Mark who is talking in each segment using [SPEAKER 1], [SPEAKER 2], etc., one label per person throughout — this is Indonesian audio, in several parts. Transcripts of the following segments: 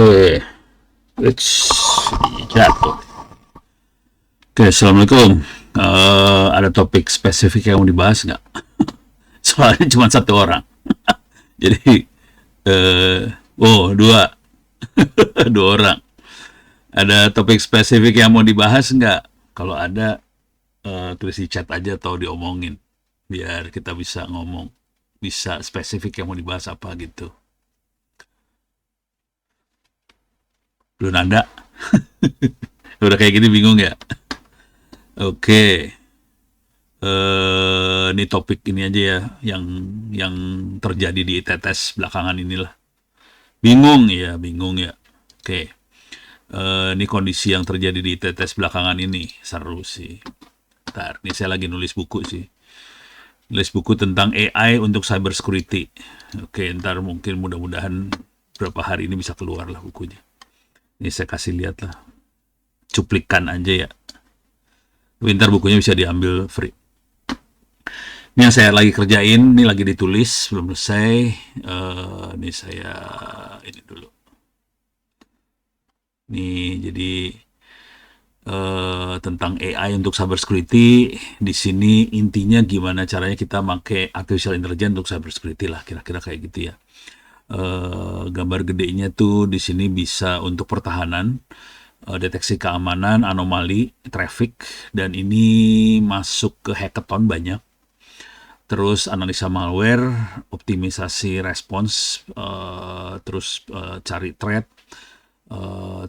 [SPEAKER 1] Oke, jatuh. Oke, assalamualaikum. Ada topik spesifik yang mau dibahas nggak? Soalnya cuma satu orang. Jadi, dua, dua orang. Ada topik spesifik yang mau dibahas nggak? Kalau ada, tulis di chat aja atau diomongin, biar kita bisa ngomong, bisa spesifik yang mau dibahas apa gitu. Belum ada. Udah kayak gini bingung ya. Oke. Ini topik ini aja ya, yang terjadi di tetes belakangan inilah. Bingung ya. Oke. Ini kondisi yang terjadi di tetes belakangan ini seru sih. Ntar, ini saya lagi nulis buku sih. Nulis buku tentang AI untuk cyber security. Oke, ntar mungkin mudah-mudahan berapa hari ini bisa keluar lah bukunya. Ini saya kasih lihat lah. Cuplikan aja ya. Ntar bukunya bisa diambil free. Ini yang saya lagi kerjain, ini lagi ditulis, belum selesai. Ini saya, ini dulu. Nih, jadi tentang AI untuk cyber security. Di sini intinya gimana caranya kita pakai artificial intelligence untuk cyber security lah, kira-kira kayak gitu ya. Gambar gedenya tuh di sini bisa untuk pertahanan, deteksi keamanan, anomali, traffic, dan ini masuk ke hackathon banyak. Terus analisa malware, optimisasi respons, terus cari threat,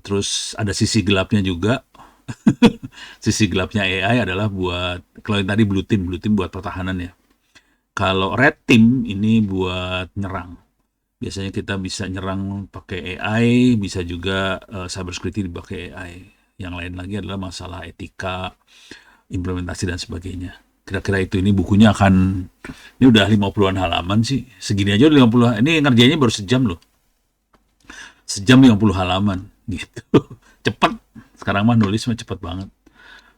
[SPEAKER 1] terus ada sisi gelapnya juga. Sisi gelapnya AI adalah buat, kalau yang tadi blue team buat pertahanan ya. Kalau red team ini buat nyerang. Biasanya kita bisa nyerang pakai AI, bisa juga cyber security dipakai AI. Yang lain lagi adalah masalah etika, implementasi dan sebagainya. Kira-kira itu, ini bukunya ini udah 50-an halaman sih. Segini aja udah 50. Ini ngerjainnya baru sejam loh. Sejam 50 halaman gitu. Cepet. Sekarang mah nulis mah cepet banget.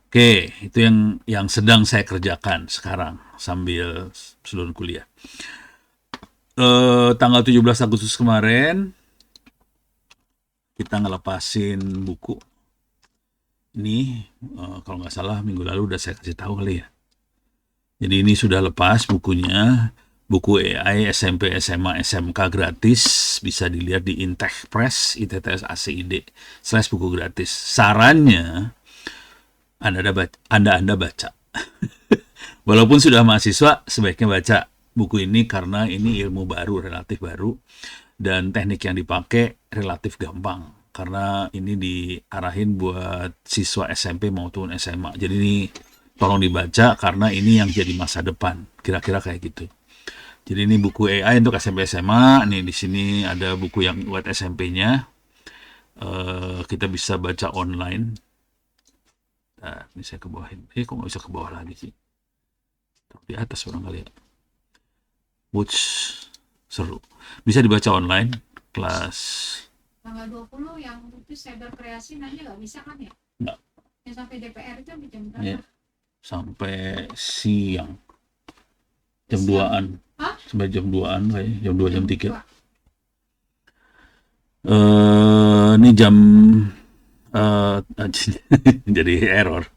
[SPEAKER 1] Oke, itu yang sedang saya kerjakan sekarang sambil seluruh kuliah. Tanggal 17 Agustus kemarin kita ngelepasin buku. Ini kalau nggak salah minggu lalu udah saya kasih tahu kali ya. Jadi ini sudah lepas bukunya, buku AI SMP, SMA, SMK gratis, bisa dilihat di Intech Press, ITTS/ACID/buku gratis. Sarannya Anda baca. Walaupun sudah mahasiswa, sebaiknya baca buku ini karena ini ilmu baru, relatif baru, dan teknik yang dipakai relatif gampang karena ini diarahin buat siswa SMP maupun SMA. Jadi ini tolong dibaca karena ini yang jadi masa depan, kira-kira kayak gitu. Jadi ini buku AI untuk SMP SMA. Nih di sini ada buku yang buat SMP-nya. Kita bisa baca online. Nah, ini saya ke bawahin. Kok nggak bisa ke bawah lagi sih? Di atas orang kali ya. Wuts, seru. Bisa dibaca online. Kelas
[SPEAKER 2] tanggal 20 yang itu cyber kreasi nanya nggak bisa kan ya?
[SPEAKER 1] Nggak.
[SPEAKER 2] Yang sampai DPR itu jam berapa?
[SPEAKER 1] Ya, sampai siang. Jam 2-an.
[SPEAKER 2] Hah?
[SPEAKER 1] Sampai jam 2-an kayaknya. Jam 2, jam 3. Ini jam jadi error.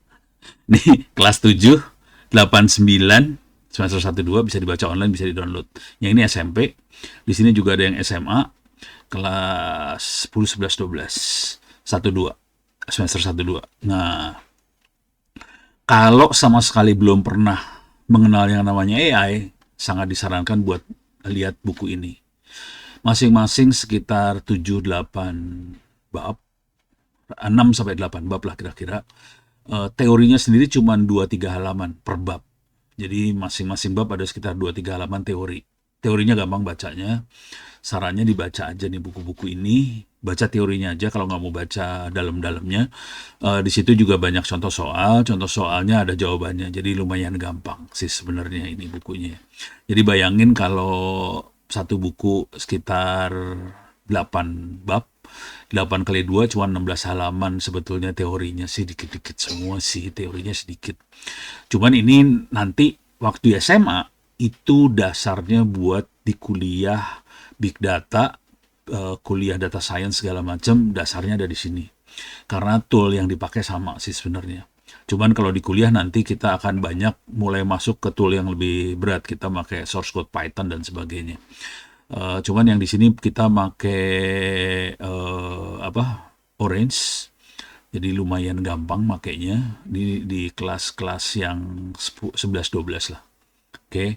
[SPEAKER 1] Nih kelas 7, 8, 9, semester 1, 2 bisa dibaca online, bisa di-download. Yang ini SMP. Di sini juga ada yang SMA, kelas 10, 11, 12, 1, 2, semester 1, 2. Nah, kalau sama sekali belum pernah mengenal yang namanya AI, sangat disarankan buat lihat buku ini. Masing-masing sekitar 7, 8 bab, 6 sampai 8 bab lah kira-kira. Teorinya sendiri cuma 2-3 halaman per bab. Jadi masing-masing bab ada sekitar 2-3 halaman teori. Teorinya gampang bacanya. Sarannya dibaca aja nih buku-buku ini. Baca teorinya aja kalau nggak mau baca dalam-dalamnya. Di situ juga banyak contoh soal. Contoh soalnya ada jawabannya. Jadi lumayan gampang sih sebenarnya ini bukunya. Jadi bayangin kalau satu buku sekitar 8 bab. 8 kali 2 cuma 16 halaman, sebetulnya teorinya sih dikit-dikit semua sih, teorinya sedikit. Cuman ini nanti waktu SMA itu dasarnya buat di kuliah Big Data, kuliah data science segala macam, dasarnya ada di sini. Karena tool yang dipakai sama sih sebenarnya. Cuman kalau di kuliah nanti kita akan banyak mulai masuk ke tool yang lebih berat. Kita pakai source code Python dan sebagainya. Cuman yang di sini kita pakai Orange. Jadi lumayan gampang makainya di kelas-kelas yang 11-12 lah. Oke.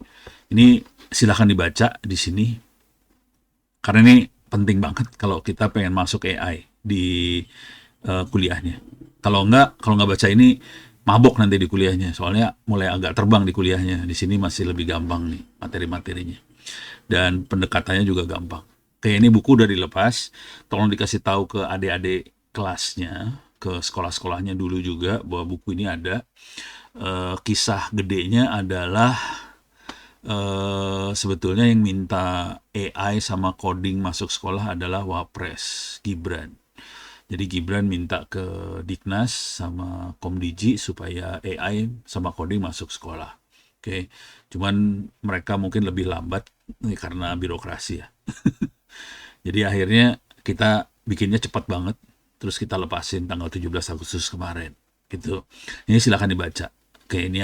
[SPEAKER 1] Ini silahkan dibaca di sini. Karena ini penting banget kalau kita pengen masuk AI di kuliahnya. Kalau nggak baca ini mabok nanti di kuliahnya. Soalnya mulai agak terbang di kuliahnya. Di sini masih lebih gampang nih materi-materinya. Dan pendekatannya juga gampang. Oke, ini buku udah dilepas. Tolong dikasih tahu ke adik-adik kelasnya, ke sekolah-sekolahnya dulu juga bahwa buku ini ada. Kisah gedenya adalah sebetulnya yang minta AI sama coding masuk sekolah adalah Wapres, Gibran. Jadi Gibran minta ke Dignas sama Komdigi supaya AI sama coding masuk sekolah. Oke, cuman mereka mungkin lebih lambat karena birokrasi ya. Jadi akhirnya kita bikinnya cepat banget, terus kita lepasin tanggal 17 Agustus kemarin. Gitu. Ini silakan dibaca. Oke, ini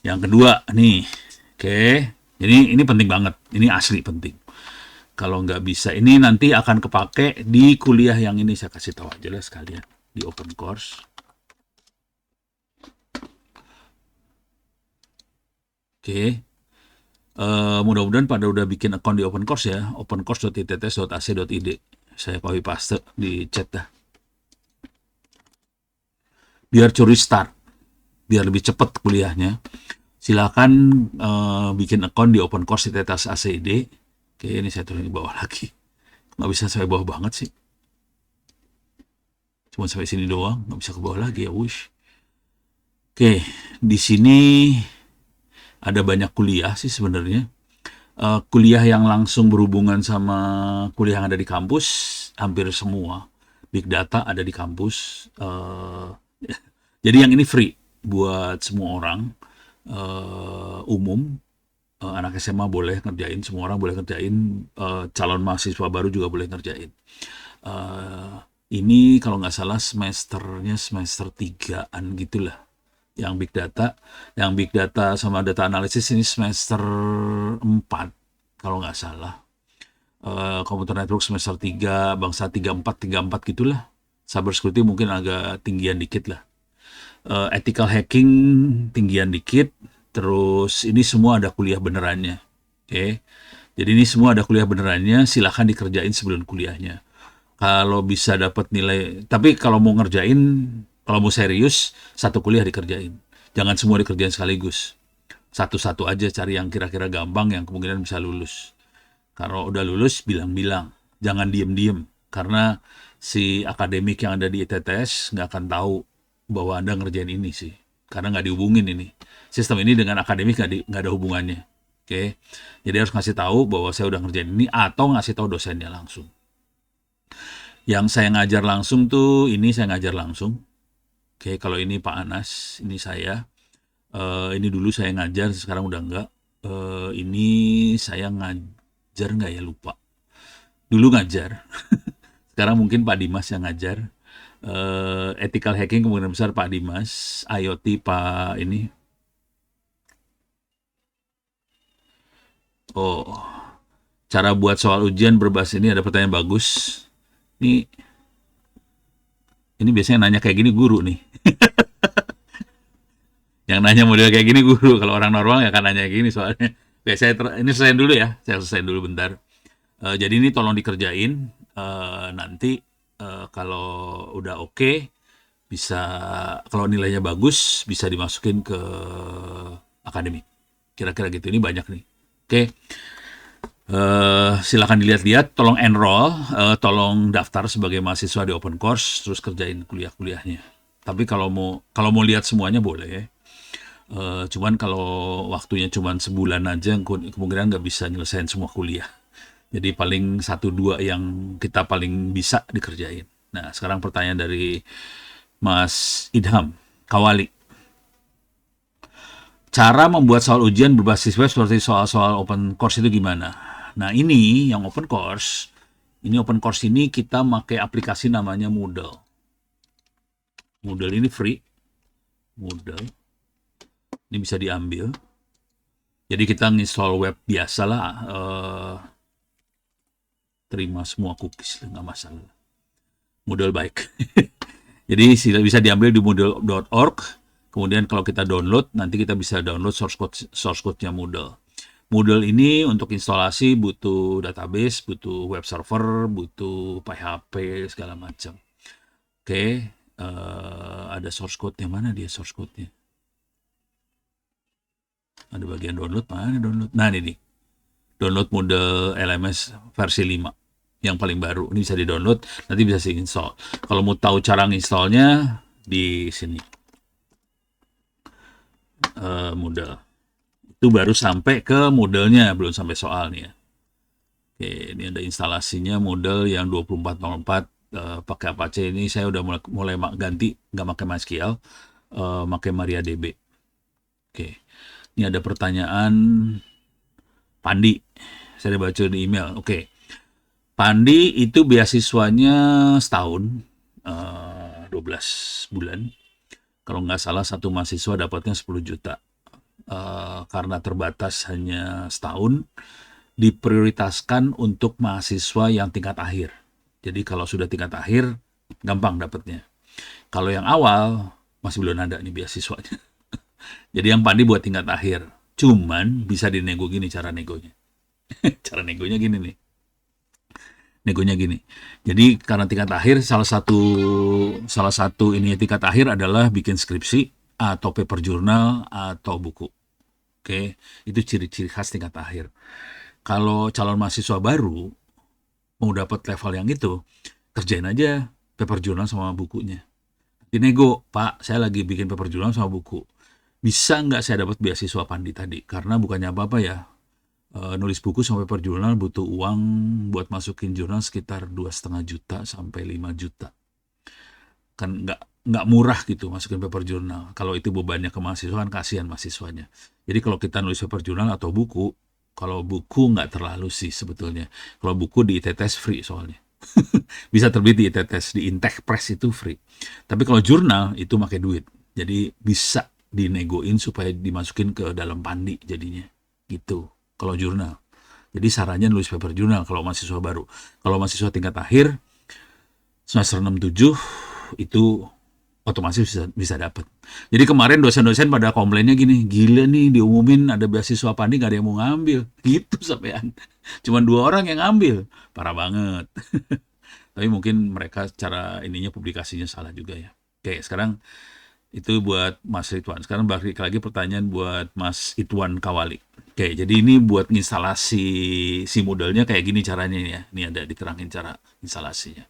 [SPEAKER 1] yang kedua nih. Oke, ini penting banget. Ini asli penting. Kalau nggak bisa, ini nanti akan kepake di kuliah yang ini. Saya kasih tahu aja lah sekalian di open course. Oke, mudah-mudahan pada udah bikin account di open course ya, opencourse.itts.ac.id. Saya copy paste di chat dah. Biar curi start, biar lebih cepat kuliahnya. Silakan bikin account di opencourse.itts.ac.id. Oke, ini saya tulis di bawah lagi. Nggak bisa sampai bawah banget sih. Cuma sampai sini doang, nggak bisa ke bawah lagi ya, wush. Oke, di sini ada banyak kuliah sih sebenarnya. Kuliah yang langsung berhubungan sama kuliah yang ada di kampus, hampir semua. Big data ada di kampus. Jadi yang ini free buat semua orang, umum. Anak SMA boleh ngerjain, semua orang boleh ngerjain, calon mahasiswa baru juga boleh ngerjain. Ini kalau nggak salah semesternya semester 3-an gitulah. Yang big data sama data analisis ini semester 4 kalau nggak salah. Computer network semester 3, bangsa 34 gitulah. Cyber security mungkin agak tinggian dikit lah. Ethical hacking tinggian dikit. Terus ini semua ada kuliah benerannya. Oke. Jadi ini semua ada kuliah benerannya, silahkan dikerjain sebelum kuliahnya. Kalau bisa dapat nilai, tapi kalau mau ngerjain, kalau mau serius, satu kuliah dikerjain. Jangan semua dikerjain sekaligus. Satu-satu aja cari yang kira-kira gampang, yang kemungkinan bisa lulus. Kalau udah lulus, bilang-bilang. Jangan diem-diem. Karena si akademik yang ada di ITTS nggak akan tahu bahwa Anda ngerjain ini sih. Karena nggak dihubungin ini. Sistem ini dengan akademik nggak ada hubungannya. Oke. Jadi harus ngasih tahu bahwa saya udah ngerjain ini atau ngasih tahu dosennya langsung. Yang saya ngajar langsung tuh, ini saya ngajar langsung. Oke, kalau ini Pak Anas, ini saya. Ini dulu saya ngajar, sekarang udah enggak. Ini saya ngajar nggak ya, lupa. Dulu ngajar. Sekarang mungkin Pak Dimas yang ngajar. Ethical hacking kemungkinan besar Pak Dimas. IoT Pak ini. Oh, cara buat soal ujian berbasis ini ada pertanyaan bagus. Ini biasanya nanya kayak gini guru nih. Yang nanya model kayak gini guru. Kalau orang normal ya kan nanya kayak gini soalnya. Oke, ini selesai dulu ya. Saya selesai dulu bentar. Jadi ini tolong dikerjain. Nanti kalau udah oke, bisa kalau nilainya bagus bisa dimasukin ke akademik. Kira-kira gitu. Ini banyak nih. Oke. Silakan dilihat-lihat, tolong enroll, tolong daftar sebagai mahasiswa di open course, terus kerjain kuliah-kuliahnya. Tapi kalau mau lihat semuanya boleh. Cuman kalau waktunya cuman sebulan aja, kemungkinan nggak bisa nyelesain semua kuliah. Jadi paling 1-2 yang kita paling bisa dikerjain. Nah, sekarang pertanyaan dari Mas Idham Kawali. Cara membuat soal ujian berbasis web seperti soal-soal open course itu gimana? Nah, ini yang open course Ini open course ini kita pakai aplikasi namanya Moodle. Moodle ini free. Moodle. Ini bisa diambil. Jadi kita nginstall web biasa lah. Terima semua cookies, nggak masalah. Moodle baik. Jadi bisa diambil di moodle.org. Kemudian kalau kita download, nanti kita bisa download source code-nya Moodle. Moodle ini untuk instalasi butuh database, butuh web server, butuh PHP, segala macam. Oke, ada source code-nya. Mana dia source code-nya? Ada bagian download, mana download? Nah, ini nih. Download Moodle LMS versi 5. Yang paling baru. Ini bisa di-download, nanti bisa di-install. Kalau mau tahu cara nginstallnya, di sini. Moodle. Itu baru sampai ke Moodle-nya, belum sampai soalnya. Oke, ini ada instalasinya Moodle yang 2404 pakai Apache. Ini saya udah mulai ganti, nggak pakai MySQL, pakai MariaDB. Oke, ini ada pertanyaan Pandi. Saya baca di email. Oke, Pandi itu beasiswanya setahun, 12 bulan. Kalau nggak salah satu mahasiswa dapatnya 10 juta. Karena terbatas hanya setahun, diprioritaskan untuk mahasiswa yang tingkat akhir. Jadi kalau sudah tingkat akhir, gampang dapatnya. Kalau yang awal, masih belum ada nih beasiswanya. Jadi yang Pandi buat tingkat akhir. Cuman bisa dinego gini cara negonya. Cara negonya gini nih. Negonya gini. Jadi karena tingkat akhir, salah satu ini tingkat akhir adalah bikin skripsi atau paper jurnal atau buku. Oke, itu ciri-ciri khas tingkat akhir. Kalau calon mahasiswa baru mau dapat level yang itu, kerjain aja paper jurnal sama bukunya. Dinego, Pak, saya lagi bikin paper jurnal sama buku. Bisa nggak saya dapat beasiswa Pandi tadi? Karena bukannya apa-apa ya, nulis buku sama paper jurnal butuh uang buat masukin jurnal sekitar 2,5 juta sampai 5 juta. Kan nggak murah gitu masukin paper jurnal. Kalau itu bebannya ke mahasiswa kan kasihan mahasiswanya. Jadi kalau kita nulis paper jurnal atau buku, kalau buku nggak terlalu sih sebetulnya. Kalau buku di ITTS free soalnya. Bisa terbit di ITTS, di Intech Press itu free. Tapi kalau jurnal itu pakai duit. Jadi bisa dinegoin supaya dimasukin ke dalam Pandi jadinya. Gitu. Kalau jurnal. Jadi sarannya nulis paper jurnal kalau mahasiswa baru. Kalau mahasiswa tingkat akhir, semester 6-7, itu otomatis bisa dapat. Jadi kemarin dosen-dosen pada komplainnya gini, gila nih diumumin ada beasiswa Pandi nggak ada yang mau ngambil. Gitu sampean. Cuman 2 orang yang ngambil. Parah banget. Tapi mungkin mereka cara ininya publikasinya salah juga ya. Oke, sekarang itu buat Mas Ridwan. Sekarang balik lagi pertanyaan buat Mas Ridwan Kawali. Oke, jadi ini buat instalasi si modelnya kayak gini caranya ya. Ini ada diterangin cara instalasinya.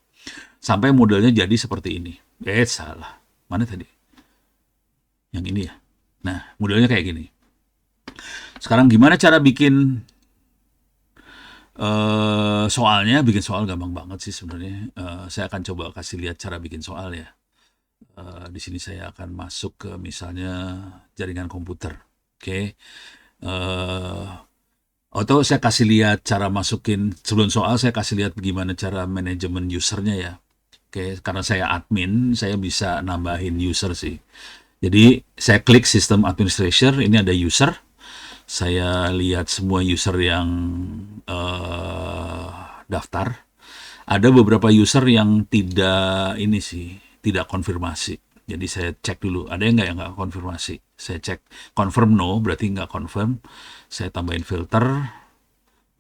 [SPEAKER 1] Sampai modelnya jadi seperti ini. Salah. Mana tadi? Yang ini ya. Nah, modelnya kayak gini. Sekarang gimana cara bikin soalnya? Bikin soal gampang banget sih sebenarnya. Saya akan coba kasih lihat cara bikin soal ya. Di sini saya akan masuk ke misalnya jaringan komputer. Oke. Atau saya kasih lihat cara masukin, sebelum soal saya kasih lihat bagaimana cara manajemen usernya ya. Oke, karena saya admin, saya bisa nambahin user sih. Jadi saya klik sistem administrator, ini ada user. Saya lihat semua user yang daftar. Ada beberapa user yang tidak konfirmasi. Jadi saya cek dulu, ada yang nggak konfirmasi. Saya cek confirm no, berarti nggak confirm. Saya tambahin filter.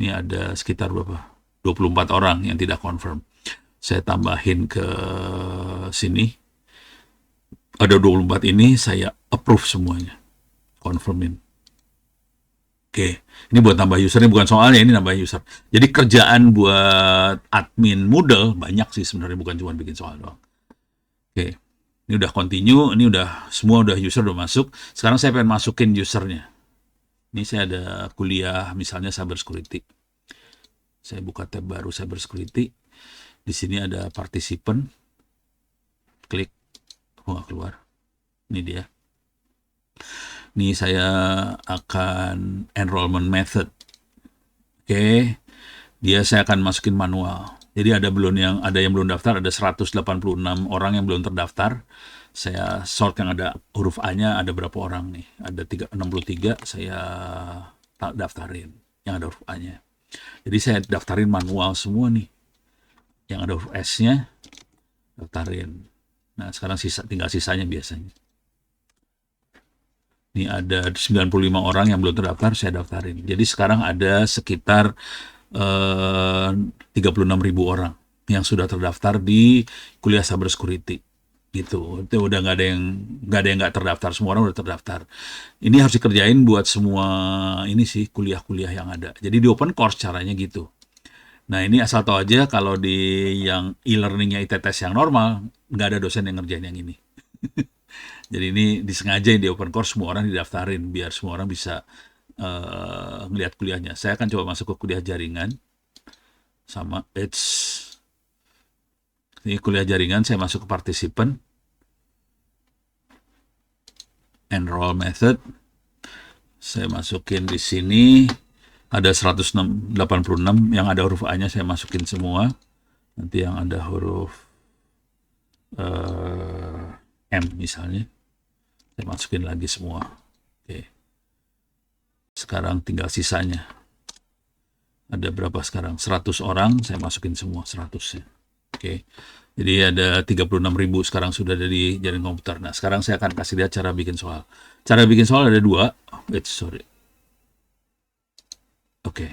[SPEAKER 1] Ini ada sekitar berapa? 24 orang yang tidak confirm. Saya tambahin ke sini. Ada 24 ini, saya approve semuanya. Confirmin. Oke, ini buat tambah user, ini bukan soalnya, ini nambah user. Jadi kerjaan buat admin Moodle banyak sih sebenarnya, bukan cuma bikin soal doang. Oke, ini udah continue, ini udah semua udah user udah masuk. Sekarang saya pengen masukin usernya. Ini saya ada kuliah misalnya cyber security. Saya buka tab baru cyber security. Di sini ada participant. Klik, nggak keluar. Ini dia. Ini saya akan enrollment method. Oke, dia saya akan masukin manual. Jadi ada yang belum daftar, ada 186 orang yang belum terdaftar. Saya sort yang ada huruf A-nya ada berapa orang nih? Ada 63, saya daftarin yang ada huruf A-nya. Jadi saya daftarin manual semua nih. Yang ada huruf S-nya daftarin. Nah, sekarang tinggal sisanya biasanya. Ini ada 95 orang yang belum terdaftar, saya daftarin. Jadi sekarang ada sekitar 36.000 orang yang sudah terdaftar di kuliah cybersecurity gitu. Itu udah nggak ada yang nggak terdaftar, semua orang udah terdaftar. Ini harus dikerjain buat semua ini sih kuliah-kuliah yang ada. Jadi di open course caranya gitu. Nah, ini asal tahu aja kalau di yang e-learningnya ITTS yang normal nggak ada dosen yang ngerjain yang ini. Jadi ini disengaja di open course semua orang didaftarin biar semua orang bisa ngelihat kuliahnya. Saya akan coba masuk ke kuliah jaringan sama ini kuliah jaringan, saya masuk ke participant, enroll method, saya masukin di sini ada 186 yang ada huruf A-nya saya masukin semua. Nanti yang ada huruf M misalnya saya masukin lagi semua. Oke. Sekarang tinggal sisanya. Ada berapa sekarang? 100 orang, saya masukin semua 100-nya. Oke. Jadi ada 36.000 sekarang sudah ada di jaringan komputer. Nah, sekarang saya akan kasih lihat cara bikin soal. Cara bikin soal ada dua. Oke.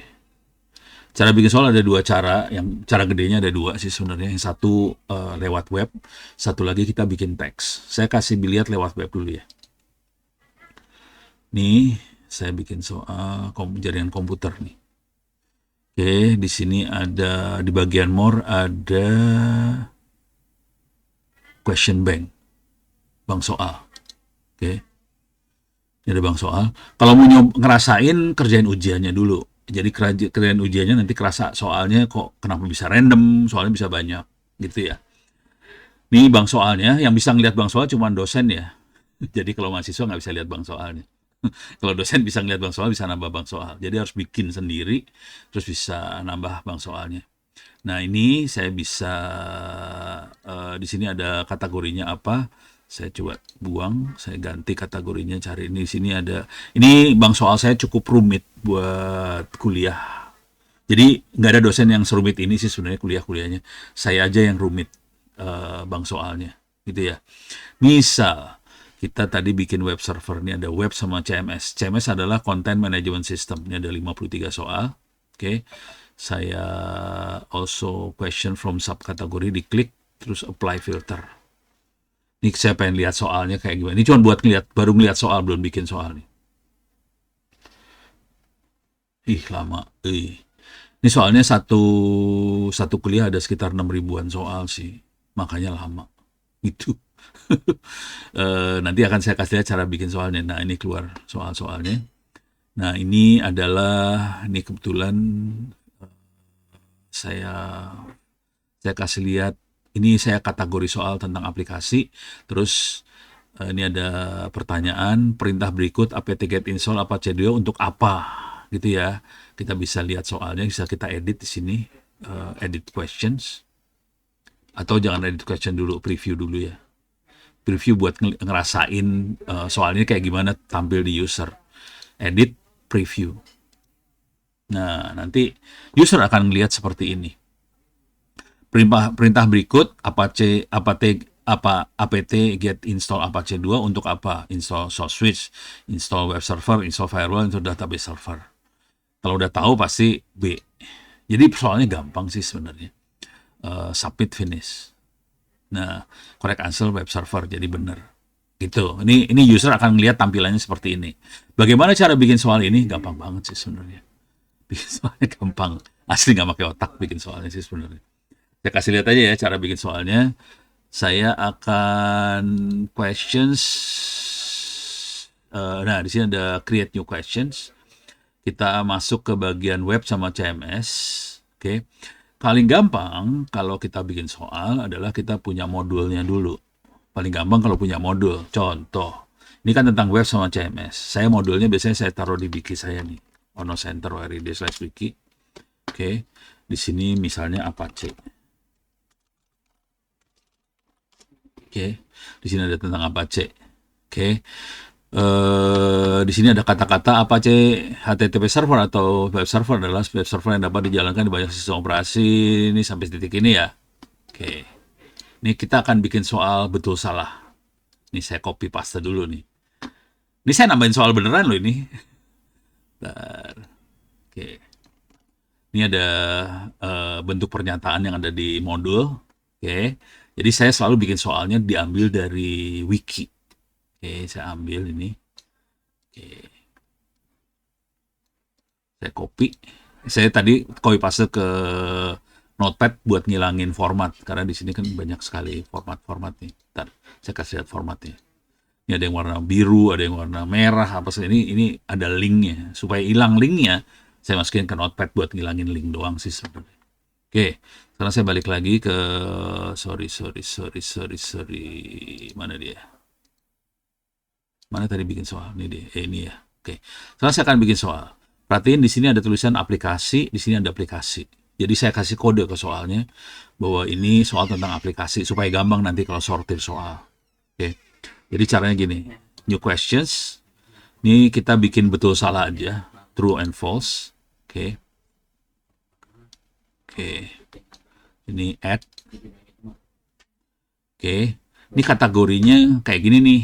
[SPEAKER 1] Cara bikin soal ada dua cara. Yang cara gedenya ada dua sih sebenarnya. Yang satu lewat web, satu lagi kita bikin teks. Saya kasih lihat lewat web dulu ya. Nih, saya bikin soal jaringan komputer nih. Oke, di sini ada di bagian more ada question bank soal. Oke. Ini ada bank soal. Kalau mau ngerasain kerjain ujiannya dulu. Jadi kerjain ujiannya nanti kerasa soalnya kok kenapa bisa random, soalnya bisa banyak gitu ya. Ini bank soalnya, yang bisa ngeliat bank soal cuma dosen ya. Jadi kalau mahasiswa nggak bisa lihat bank soalnya. Kalau dosen bisa ngeliat bank soal, bisa nambah bank soal. Jadi harus bikin sendiri, terus bisa nambah bank soalnya. Nah, ini saya bisa di sini ada kategorinya apa? Saya coba buang, saya ganti kategorinya, cari ini. Di sini ada, ini bank soal saya cukup rumit buat kuliah. Jadi nggak ada dosen yang serumit ini sih sebenarnya kuliahnya. Saya aja yang rumit bank soalnya, gitu ya. Misal kita tadi bikin web server, ini ada web sama CMS. CMS adalah Content Management System. Ini ada 53 soal. Oke. Saya also question from subkategori, diklik, terus apply filter. Ini saya pengen lihat soalnya kayak gimana. Ini cuma buat baru ngeliat soal, belum bikin soal nih. Lama. Ini soalnya satu kuliah ada sekitar 6.000-an soal sih. Makanya lama. Gitu. Nanti akan saya kasih lihat cara bikin soalnya. Nah, ini keluar soal-soalnya. Nah, ini kebetulan saya kasih lihat, ini saya kategori soal tentang aplikasi. Terus ini ada pertanyaan, perintah berikut apt-get install apache 2 untuk apa, gitu ya. Kita bisa lihat soalnya, bisa kita edit di sini, edit questions. Atau jangan edit question dulu, preview dulu ya. Preview buat ngerasain soalnya kayak gimana tampil di user. Edit, preview. Nah, nanti user akan melihat seperti ini. Perintah berikut apt get install apache 2 untuk apa? Install source switch, install web server, install firewall, install database server. Kalau udah tahu pasti B. Jadi soalnya gampang sih sebenarnya. Submit, finish. Nah, correct answer web server, jadi benar. Gitu. Ini user akan melihat tampilannya seperti ini. Bagaimana cara bikin soal ini? Gampang banget sih sebenarnya. Bikin soalnya gampang. Asli nggak pakai otak bikin soalnya sih sebenarnya. Saya kasih lihat aja ya cara bikin soalnya. Saya akan questions. Nah, di sini ada create new questions. Kita masuk ke bagian web sama CMS. Oke. Paling gampang kalau kita bikin soal adalah kita punya modulnya dulu. Paling gampang kalau punya modul. Contoh, ini kan tentang web sama CMS. Saya modulnya biasanya saya taruh di wiki saya nih. Ono Center WRID/wiki. Oke. Di sini misalnya Apache. Oke. Di sini ada tentang Apache. Oke. Di sini ada kata-kata Apache HTTP server atau web server adalah web server yang dapat dijalankan di banyak sistem operasi ini sampai titik ini ya. Oke. Ini kita akan bikin soal betul salah. Ini saya copy paste dulu nih. Ini saya nambahin soal beneran loh ini. Bentar. Oke. Ini ada bentuk pernyataan yang ada di modul. Oke. Jadi saya selalu bikin soalnya diambil dari wiki. Oke, saya ambil ini. Oke. Saya copy. Saya tadi copy paste ke Notepad buat ngilangin format karena di sini kan banyak sekali format-format nih. Ntar saya kasih lihat formatnya. Ini ada yang warna biru, ada yang warna merah, apa sih ini ada linknya. Supaya hilang linknya, saya masukin ke Notepad buat ngilangin link doang sih sebenarnya. Oke, sekarang saya balik lagi ke sorry. Mana dia? Mana tadi bikin soal? Ini dia. Ini ya. Oke. Sekarang saya akan bikin soal. Perhatiin di sini ada tulisan aplikasi, di sini ada aplikasi. Jadi saya kasih kode ke soalnya bahwa ini soal tentang aplikasi supaya gampang nanti kalau sortir soal. Oke. Jadi caranya gini. New questions. Ini kita bikin betul salah aja. True and false. Oke. Oke. Ini add. Oke. Ini kategorinya kayak gini nih.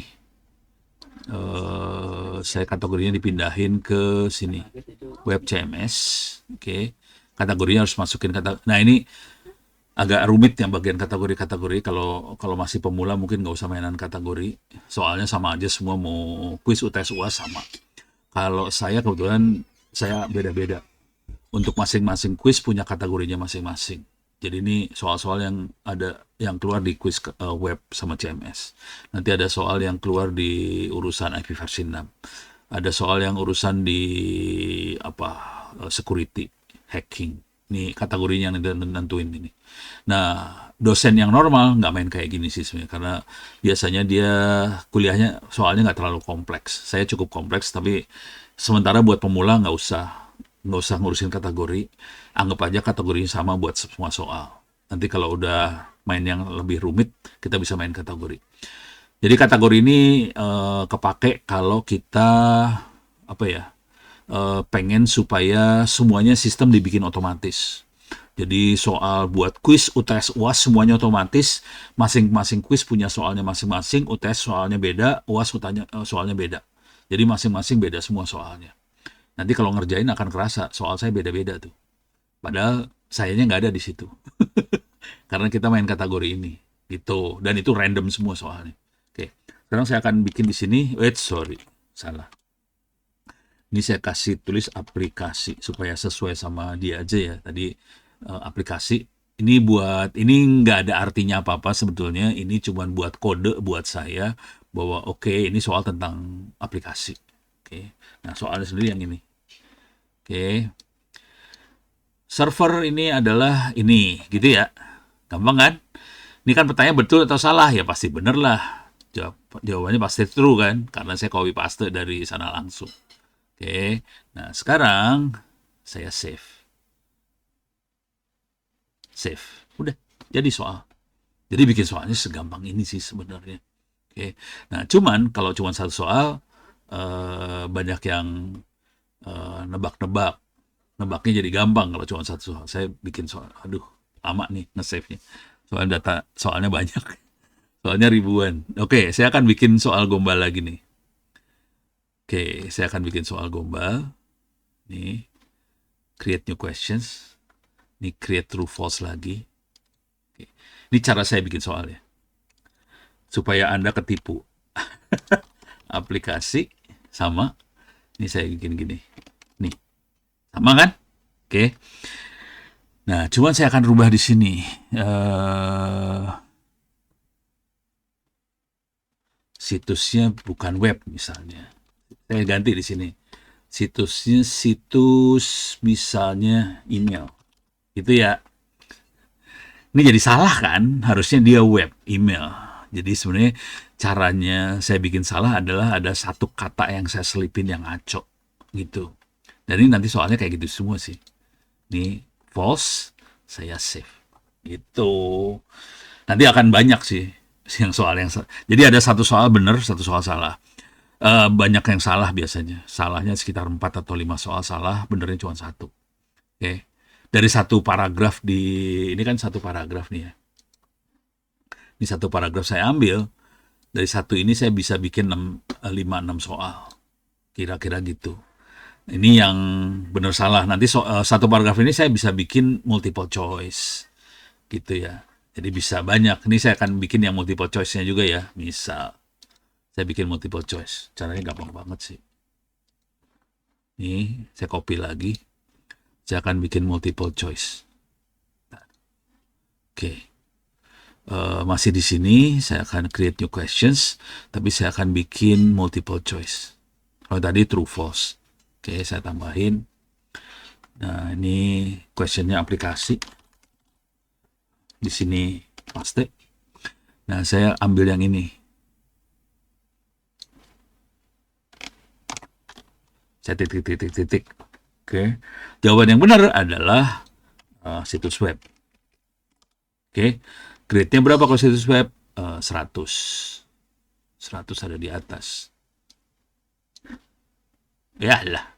[SPEAKER 1] Saya kategorinya dipindahin ke sini. Web CMS. Oke. Kategorinya harus masukin kata. Nah, ini agak rumit yang bagian kategori-kategori. Kalau masih pemula mungkin nggak usah mainan kategori. Soalnya sama aja semua, mau quiz, UTS, UAS sama. Kalau saya kebetulan saya beda-beda. Untuk masing-masing quiz punya kategorinya masing-masing. Jadi ini soal-soal yang ada yang keluar di quiz web sama CMS. Nanti ada soal yang keluar di urusan IPv6. Ada soal yang urusan di security, hacking. Ini kategorinya yang nentuin ini. Nah, dosen yang normal nggak main kayak gini sih sebenarnya, karena biasanya dia kuliahnya soalnya nggak terlalu kompleks. Saya cukup kompleks, tapi sementara buat pemula nggak usah ngurusin kategori. Anggap aja kategorinya sama buat semua soal. Nanti kalau udah main yang lebih rumit, kita bisa main kategori. Jadi kategori ini kepake kalau kita pengen supaya semuanya sistem dibikin otomatis. Jadi soal buat quiz, UTS, UAS semuanya otomatis. Masing-masing quiz punya soalnya masing-masing, UTS soalnya beda, UAS soalnya beda. Jadi masing-masing beda semua soalnya. Nanti kalau ngerjain akan kerasa soal saya beda-beda tuh. Padahal sayanya nggak ada di situ. Karena kita main kategori ini. Gitu. Dan itu random semua soalnya. Oke. Sekarang saya akan bikin di sini. Salah. Ini saya kasih tulis aplikasi supaya sesuai sama dia aja ya. Tadi aplikasi. Ini nggak ada artinya apa-apa sebetulnya. Ini cuma buat kode buat saya bahwa oke, ini soal tentang aplikasi. Oke. Nah, soalnya sendiri yang ini. Oke. Server ini adalah ini, gitu ya. Gampang kan? Ini kan pertanyaan betul atau salah? Ya pasti bener lah. Jawabannya pasti true kan? Karena saya copy paste dari sana langsung. Oke. Nah, sekarang saya save. Save. Udah, jadi soal. Jadi bikin soalnya segampang ini sih sebenarnya. Oke. Nah, cuman kalau cuma satu soal, banyak yang nebak-nebak. Nebaknya jadi gampang kalau cuma satu soal. Saya bikin soal, aduh, lama nih nge-save-nya. Soalnya banyak. Soalnya ribuan. Oke, saya akan bikin soal gombal lagi nih. Oke, saya akan bikin soal gombal. Nih, create new questions. Ini create true false lagi. Oke. Ini cara saya bikin soalnya. Supaya Anda ketipu. Aplikasi sama. Ini saya bikin gini. Nih. Sama kan? Oke. Nah, cuman saya akan rubah di sini. Situsnya bukan web misalnya. Saya ganti di sini. Situsnya situs misalnya email. Itu ya. Ini jadi salah kan? Harusnya dia web, email. Jadi sebenarnya caranya saya bikin salah adalah ada satu kata yang saya selipin yang ngaco gitu. Dan ini nanti soalnya kayak gitu semua sih. Ini false, saya save. Gitu. Nanti akan banyak sih. Jadi ada satu soal benar, satu soal salah. Banyak yang salah biasanya. Salahnya sekitar 4 atau 5 soal salah, benernya cuma satu. Oke. Dari satu paragraf ini kan satu paragraf nih ya. Ini satu paragraf saya ambil, dari satu ini saya bisa bikin 5-6 soal. Kira-kira gitu. Ini yang benar salah. Nanti satu paragraf ini saya bisa bikin multiple choice. Gitu ya. Jadi bisa banyak. Ini saya akan bikin yang multiple choice-nya juga ya. Misal, saya bikin multiple choice. Caranya gampang banget sih. Nih, saya copy lagi. Saya akan bikin multiple choice. Oke. Masih di sini, saya akan create new questions. Tapi saya akan bikin multiple choice. Kalau tadi true false. Oke, saya tambahin. Nah, ini questionnya aplikasi. Di sini paste. Nah, saya ambil yang ini. Saya titik. Oke. Jawaban yang benar adalah situs web. Oke. Grade-nya berapa kalau situs web? 100. 100 ada di atas. Ya lah.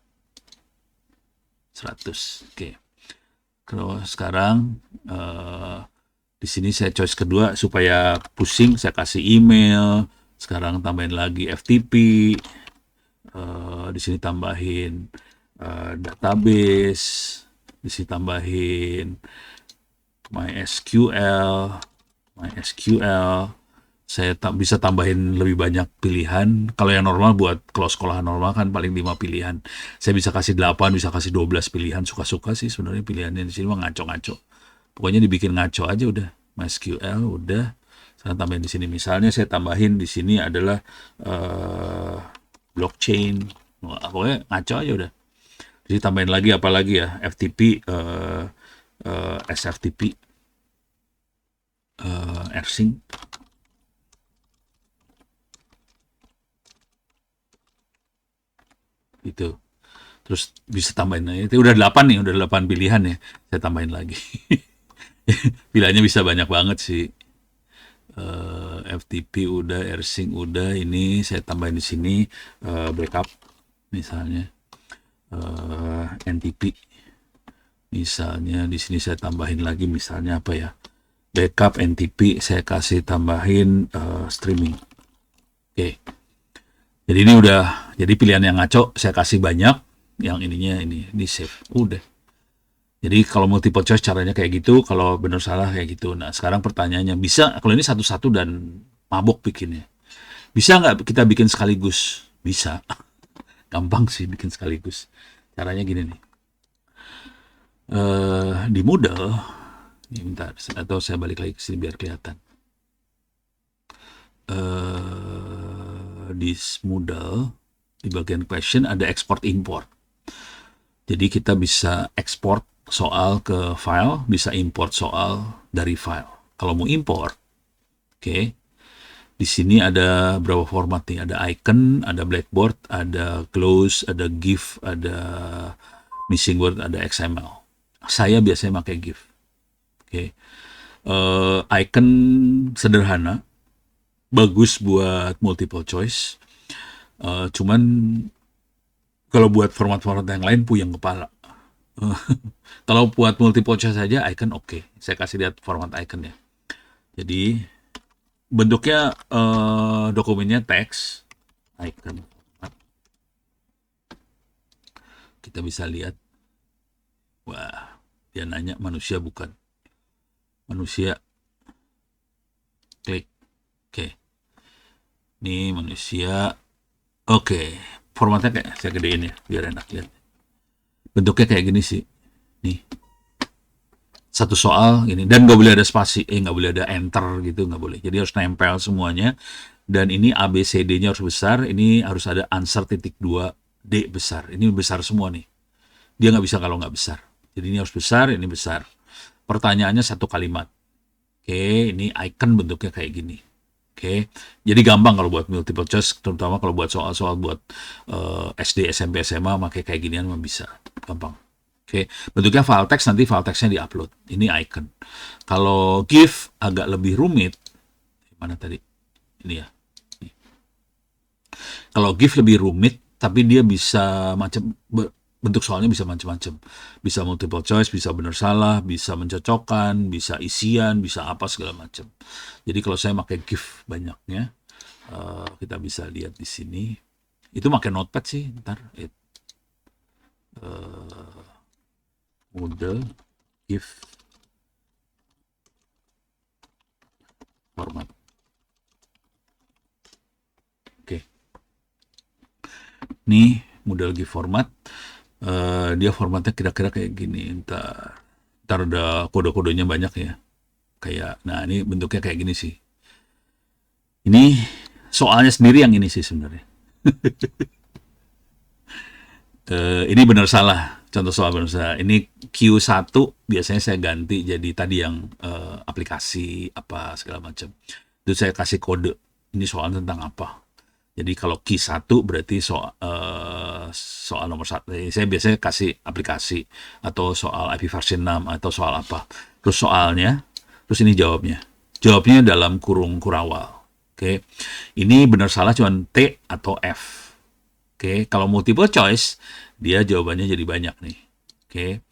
[SPEAKER 1] 100. Oke. Kalau sekarang di sini saya choice kedua supaya pusing, saya kasih email. Sekarang tambahin lagi FTP. Di sini tambahin database. Di sini tambahin MySQL. Saya bisa tambahin lebih banyak pilihan. Kalau yang normal kalau sekolah normal kan paling 5 pilihan. Saya bisa kasih 8, bisa kasih 12 pilihan. Suka-suka sih sebenarnya pilihannya. Di sini mah ngaco-ngaco. Pokoknya dibikin ngaco aja udah. MySQL udah. Saya tambahin di sini. Misalnya saya tambahin di sini adalah blockchain. Pokoknya ngaco aja udah. Jadi tambahin lagi apa lagi ya? FTP, SFTP, rsync. Itu. Terus bisa tambahin lagi. Itu udah 8 nih, udah 8 pilihan ya. Saya tambahin lagi. Pilihannya bisa banyak banget sih. FTP udah, rsync udah, ini saya tambahin di sini backup misalnya. NTP. Misalnya di sini saya tambahin lagi misalnya apa ya? Backup NTP saya kasih tambahin streaming. Oke. Jadi ini udah jadi pilihan yang ngaco saya kasih banyak, yang ininya ini save. Udah. Jadi kalau multiple choice caranya kayak gitu, kalau benar salah kayak gitu. Nah, sekarang pertanyaannya, bisa kalau ini satu-satu dan mabok bikinnya. Bisa nggak kita bikin sekaligus? Bisa. Gampang sih bikin sekaligus. Caranya gini nih. Di Moodle, ini bentar, atau saya balik lagi ke sini biar kelihatan. Di Moodle, di bagian question ada export import. Jadi kita bisa export soal ke file, bisa import soal dari file. Kalau mau import, oke. Di sini ada berapa format nih? Ada icon, ada blackboard, ada close, ada GIF, ada missing word, ada XML. Saya biasanya pakai GIF. Oke. Icon sederhana, bagus buat multiple choice. Cuman kalau buat format-format yang lain puyeng kepala. Kalau buat multiple choice saja icon oke. Saya kasih lihat format icon ya. Jadi bentuknya dokumennya teks, icon. Kita bisa lihat. Wah, dia nanya manusia bukan. Manusia. Klik. Oke. Ini manusia. Oke. Formatnya kayak saya gedein ya, biar enak lihat. Bentuknya kayak gini sih. Nih. Satu soal gini, dan nggak boleh ada spasi, nggak boleh ada enter gitu, nggak boleh. Jadi harus nempel semuanya. Dan ini ABCD-nya harus besar, ini harus ada answer titik 2D besar. Ini besar semua nih. Dia nggak bisa kalau nggak besar. Jadi ini harus besar, ini besar. Pertanyaannya satu kalimat. Oke, ini icon bentuknya kayak gini. Oke, jadi gampang kalau buat multiple choice, terutama kalau buat soal-soal buat SD, SMP, SMA, pakai kayak ginian mah bisa, gampang. Oke, bentuknya file text, nanti file textnya di-upload. Ini icon. Kalau GIF agak lebih rumit, Mana tadi? Ini ya. Nih. Kalau GIF lebih rumit, tapi dia bisa bentuk soalnya bisa macam-macam. Bisa multiple choice, bisa benar salah, bisa mencocokkan, bisa isian, bisa apa segala macam. Jadi kalau saya pakai GIF banyaknya, kita bisa lihat di sini. Itu pakai notepad sih, ntar. Model GIF format. Oke. Nih model GIF format. Dia formatnya kira-kira kayak gini. Ntar ada kode-kodenya banyak ya. Kayak, nah ini bentuknya kayak gini sih. Ini soalnya sendiri yang ini sih sebenarnya. Ini benar salah. Contoh soal benar salah. Ini Q1 biasanya saya ganti jadi tadi yang aplikasi apa segala macam. Itu saya kasih kode. Ini soal tentang apa. Jadi kalau Q1 berarti soal nomor 1. Saya biasanya kasih aplikasi atau soal IP versi 6 atau soal apa. Terus soalnya, terus ini jawabnya. Jawabnya dalam kurung kurawal. Oke. Ini benar salah cuma T atau F. Oke, kalau multiple choice, dia jawabannya jadi banyak nih. Oke,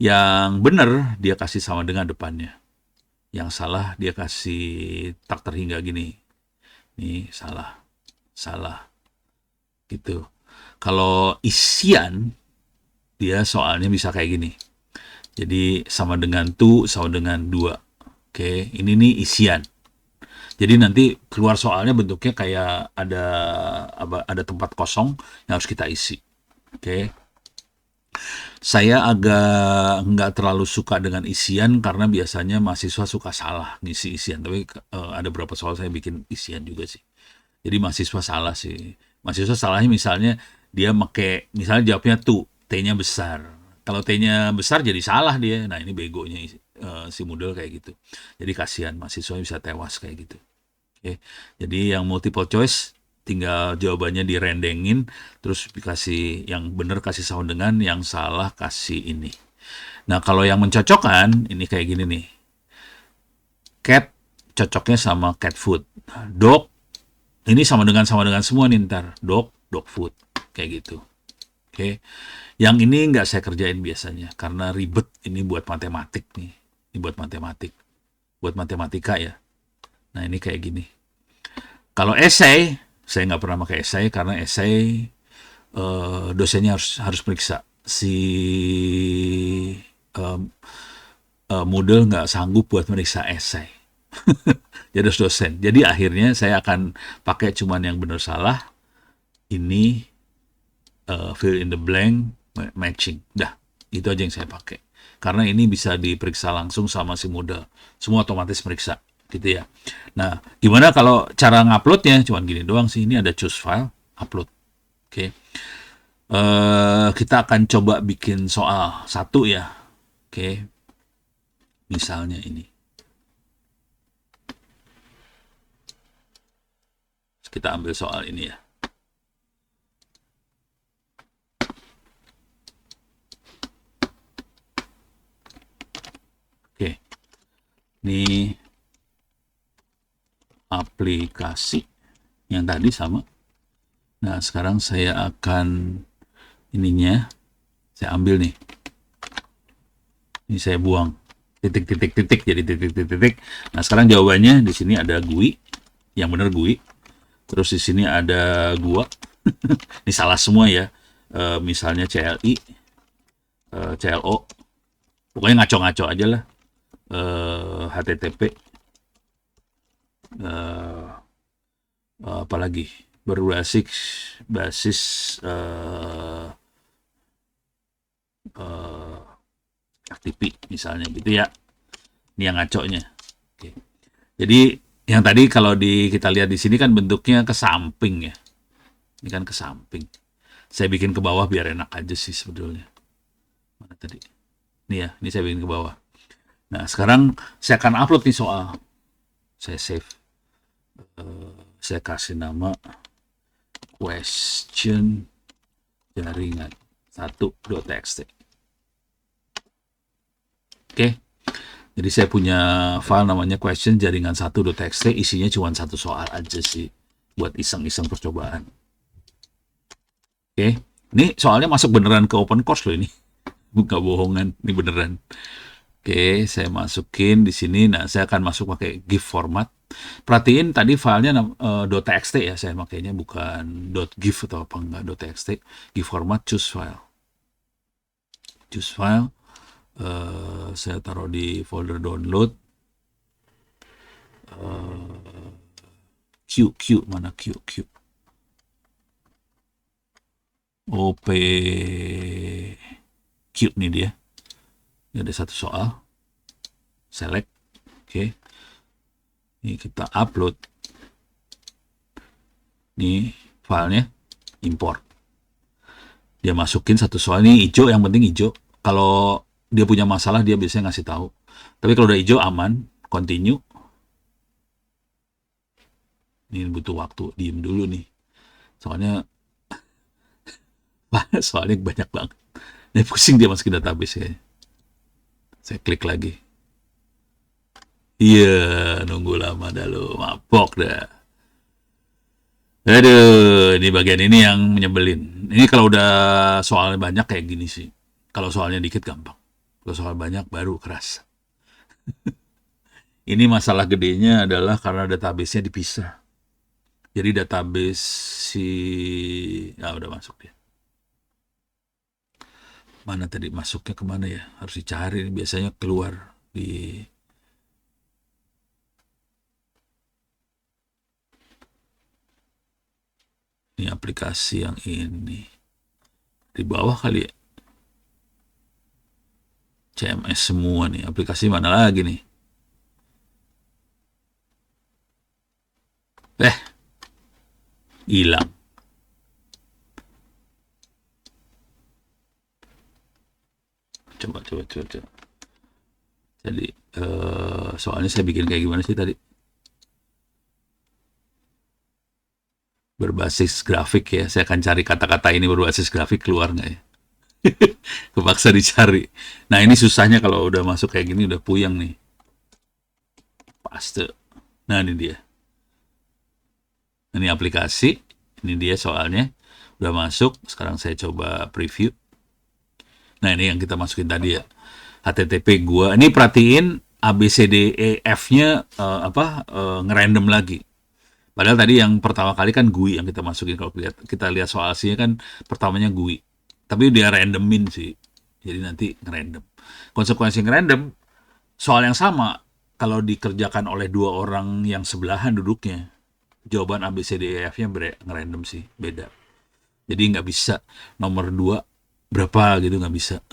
[SPEAKER 1] yang benar dia kasih sama dengan depannya. Yang salah dia kasih tak terhingga gini. Nih, salah, salah, gitu. Kalau isian, dia soalnya bisa kayak gini. Jadi sama dengan tu, sama dengan dua. Oke, ini nih isian. Jadi nanti keluar soalnya bentuknya kayak ada tempat kosong yang harus kita isi. Oke. Saya agak nggak terlalu suka dengan isian karena biasanya mahasiswa suka salah ngisi isian. Tapi ada beberapa soal saya bikin isian juga sih. Jadi mahasiswa salah sih. Mahasiswa salahnya misalnya dia pakai misalnya jawabnya tuh T-nya besar. Kalau T-nya besar jadi salah dia. Nah ini begonya si model kayak gitu. Jadi kasihan mahasiswa bisa tewas kayak gitu. Oke. Jadi yang multiple choice tinggal jawabannya direndengin terus dikasih yang benar kasih sound dengan yang salah kasih ini. Nah, kalau yang mencocokkan ini kayak gini nih. Cat cocoknya sama cat food. Dog ini sama dengan semua nih ntar. Dog food kayak gitu. Oke. Yang ini nggak saya kerjain biasanya karena ribet ini buat matematik nih. Ini buat matematik. Buat matematika ya. Nah, ini kayak gini. Kalau essay, saya nggak pernah pakai essay karena essay dosennya harus periksa si model nggak sanggup buat meriksa essay. Jadi harus dosen. Jadi akhirnya saya akan pakai cuman yang benar salah. Ini fill in the blank matching. Dah, itu aja yang saya pakai. Karena ini bisa diperiksa langsung sama si model. Semua otomatis meriksa gitu ya. Nah, gimana kalau cara nguploadnya? Cuman gini doang sih. Ini ada choose file, upload. Oke. Kita akan coba bikin soal satu ya. Oke. Misalnya ini. Kita ambil soal ini ya. Oke. Ini aplikasi yang tadi sama. Nah, sekarang saya akan ininya saya ambil nih. Ini saya buang titik jadi titik. Nah, sekarang jawabannya di sini ada GUI. Yang benar GUI. Terus di sini ada gua. Ini salah semua ya. Misalnya CLI, CLO. Pokoknya ngaco-ngaco aja lah. HTTP. Apalagi berbasis FTP misalnya gitu ya. Ini yang ngaconya. Oke. Jadi yang tadi kalau kita lihat di sini kan bentuknya ke samping ya. Ini kan ke samping. Saya bikin ke bawah biar enak aja sih sebetulnya. Mana tadi? Ini ya, ini saya bikin ke bawah. Nah, sekarang saya akan upload nih soal. Saya save. Saya kasih nama question jaringan 1.txt. Oke. Jadi saya punya file namanya question jaringan 1.txt, isinya cuma satu soal aja sih, buat iseng-iseng percobaan. Oke, ini soalnya masuk beneran ke open course loh ini, bukan bohongan, ini beneran. Oke, saya masukin di sini. Nah, saya akan masuk pakai GIF format. Perhatiin tadi filenya .txt ya, saya makainya bukan .gif atau apa enggak, .txt. GIF format, choose file. Choose file. Saya taruh di folder download. Q mana Q OP Q nih dia. Ini ada satu soal. Select. Oke. Ini kita upload. Ini filenya, import. Dia masukin satu soal, ini hijau, yang penting hijau. Kalau dia punya masalah dia biasanya ngasih tahu. Tapi kalau udah hijau aman, continue. Ini butuh waktu, diem dulu nih. Soalnya banyak banget. Ini pusing dia masukin database ya. Saya klik lagi. Iya, nunggu lama dah lo, mabok dah. Aduh, ini bagian ini yang menyebelin. Ini kalau udah soalnya banyak kayak gini sih. Kalau soalnya dikit gampang. Kalau soal banyak baru keras. Ini masalah gedenya adalah karena database-nya dipisah. Jadi database udah masuk dia. Mana tadi masuknya kemana ya? Harus dicari. Biasanya keluar di ini aplikasi yang ini. Di bawah kali ya. CMS semua nih. Aplikasi mana lagi nih? Hilang. Coba. Jadi soalnya saya bikin kayak gimana sih tadi? Berbasis grafik ya. Saya akan cari kata-kata ini berbasis grafik, keluar nggak ya? Kepaksa dicari. Nah, ini susahnya kalau udah masuk kayak gini, udah puyeng nih. Paste. Nah, ini dia. Ini aplikasi. Ini dia soalnya. Udah masuk. Sekarang saya coba preview. Nah, ini yang kita masukin tadi ya. HTTP gua. Ini perhatiin ABCDEF-nya ngerandom lagi. Padahal tadi yang pertama kali kan GUI yang kita masukin. Kalau kita lihat soal aslinya kan pertamanya GUI. Tapi dia randomin sih. Jadi nanti ngerandom. Konsekuensi ngerandom, soal yang sama, kalau dikerjakan oleh dua orang yang sebelahan duduknya, jawaban ABCDEF-nya ngerandom sih, beda. Jadi nggak bisa nomor 2 berapa gitu, nggak bisa.